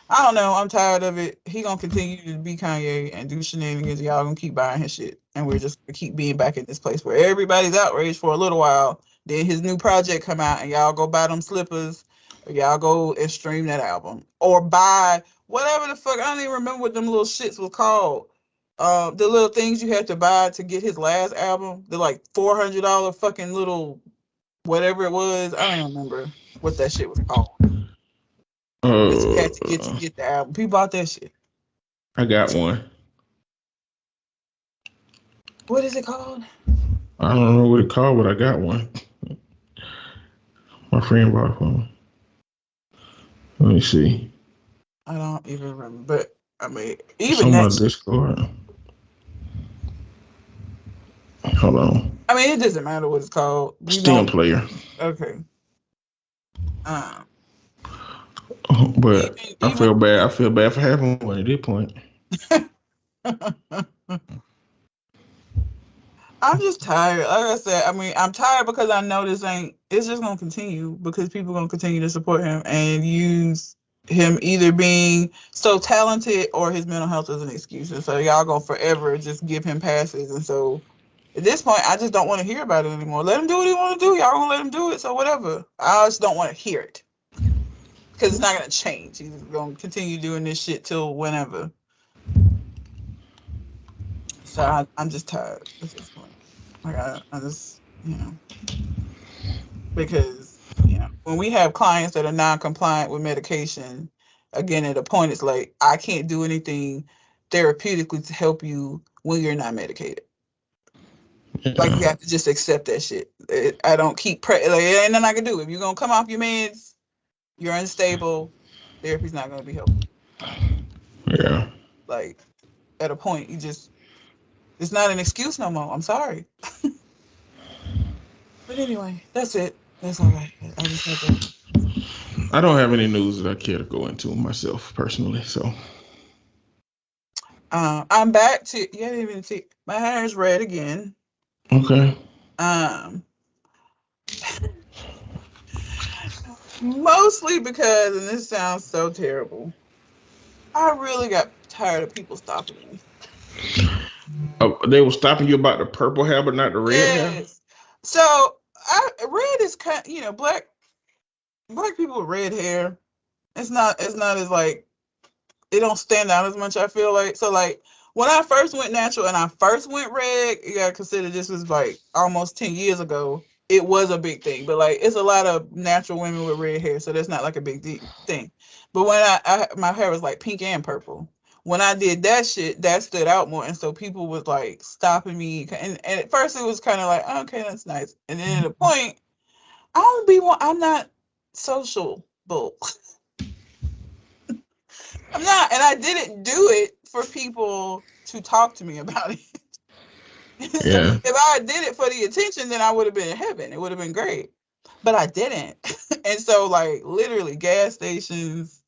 I don't know. I'm tired of it. He gonna continue to be Kanye and do shenanigans. Y'all gonna keep buying his shit, and we're just gonna keep being back in this place where everybody's outraged for a little while. Then his new project come out, and y'all go buy them slippers, or y'all go and stream that album, or buy whatever the fuck. I don't even remember what them little shits was called. The little things you had to buy to get his last album. The like $400 fucking little whatever it was. I don't even remember what that shit was called. That you had to get the album. People bought that shit. I got one. What is it called? I don't know what it's called, but I got one. My friend bought it for me. Let me see. I don't even remember. But I mean, even Some that. of Discord. Hold on. I mean, it doesn't matter what it's called. You STEM know. player. Okay. But I feel bad. I feel bad for having one at this point. I'm just tired. Like I said, I mean, I'm tired because I know it's just gonna continue because people are gonna continue to support him and use him either being so talented or his mental health as an excuse. And so y'all gonna forever just give him passes. And so at this point, I just don't want to hear about it anymore. Let him do what he want to do. Y'all gonna let him do it. So whatever. I just don't want to hear it because it's not gonna change. He's gonna continue doing this shit till whenever. So I'm just tired at this point. Like I just, because, when we have clients that are non-compliant with medication, again, at a point, it's like, I can't do anything therapeutically to help you when you're not medicated. Yeah. Like, you have to just accept that shit. I don't keep, like, there ain't nothing I can do. If you're going to come off your meds, you're unstable, therapy's not going to be helpful. Yeah. Like, at a point, it's not an excuse no more. I'm sorry. But anyway, that's it. That's all I just had to. I don't have any news that I care to go into myself personally, so. I'm back to, you didn't even see, my hair is red again. Okay. Mostly because, and this sounds so terrible, I really got tired of people stopping me. They were stopping you about the purple hair, but not the red hair? So, red is kind of, black people with red hair, it's not as like, it don't stand out as much, I feel like. So, like, when I first went natural and I first went red, you gotta consider this was like almost 10 years ago. It was a big thing, but like it's a lot of natural women with red hair, so that's not like a big thing. But when my hair was like pink and purple. When I did that shit, that stood out more, and so people was like stopping me. And at first it was kind of like, okay, that's nice, and then at a point, I'm not sociable. I'm not, and I didn't do it for people to talk to me about it. Yeah. If I did it for the attention, then I would have been in heaven. It would have been great. but I didn't. And so, like, literally, gas stations,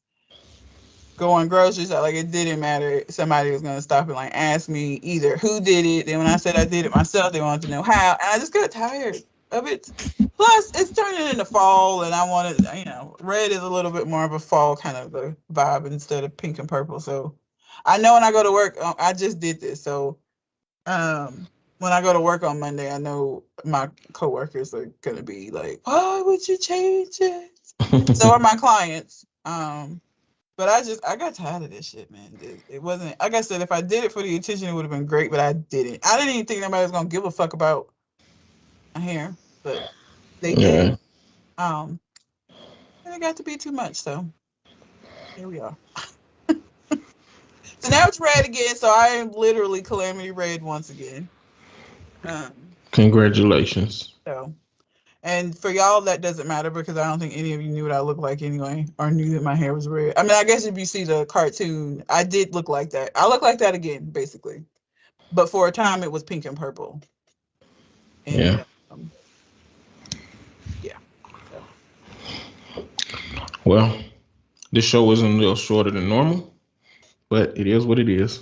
going grocery shop, like, it didn't matter. Somebody was gonna stop and like ask me either who did it. Then when I said I did it myself, they wanted to know how, and I just got tired of it. Plus, it's turning into fall, and I wanted, red is a little bit more of a fall kind of the vibe instead of pink and purple. So, I know when I go to work, I just did this. So, when I go to work on Monday, I know my coworkers are gonna be like, "Why would you change it?" So are my clients. But I got tired of this shit, man. It wasn't, like I said, if I did it for the attention, it would have been great, but I didn't. I didn't even think nobody was gonna give a fuck about my hair, but they did. And it got to be too much, so here we are. So now it's red again, so I am literally calamity red once again. Congratulations. So, and for y'all, that doesn't matter because I don't think any of you knew what I looked like anyway, or knew that my hair was red. I mean, I guess if you see the cartoon, I did look like that. I look like that again, basically. But for a time, it was pink and purple. And, yeah. Yeah. So. Well, this show was a little shorter than normal, but it is what it is.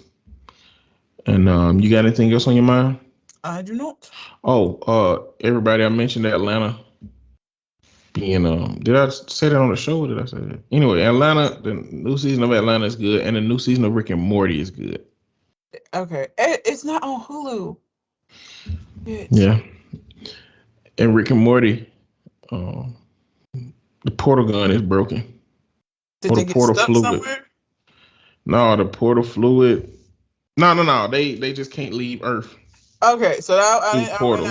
And you got anything else on your mind? I do not. Oh, everybody, I mentioned Atlanta being did I say that on the show or did I say that? Anyway, Atlanta, the new season of Atlanta is good, and the new season of Rick and Morty is good. Okay. It's not on Hulu. Yeah. And Rick and Morty, the portal gun is broken. Did they get stuck somewhere? No, the portal fluid. No. They just can't leave Earth. Okay, so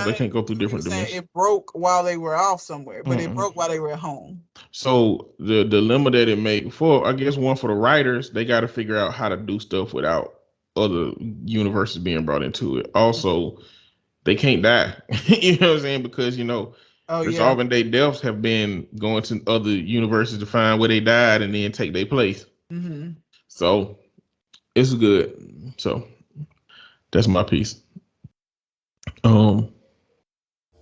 they can't go through different dimensions. It broke while they were off somewhere, but it broke while they were at home. So the dilemma that it made for the writers, they got to figure out how to do stuff without other universes being brought into it. Also, they can't die. You know what I'm saying? Because resolving their deaths have been going to other universes to find where they died and then take their place. Mm-hmm. So it's good. So that's my piece.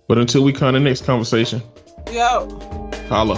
But until we come to the next conversation, yo, holla.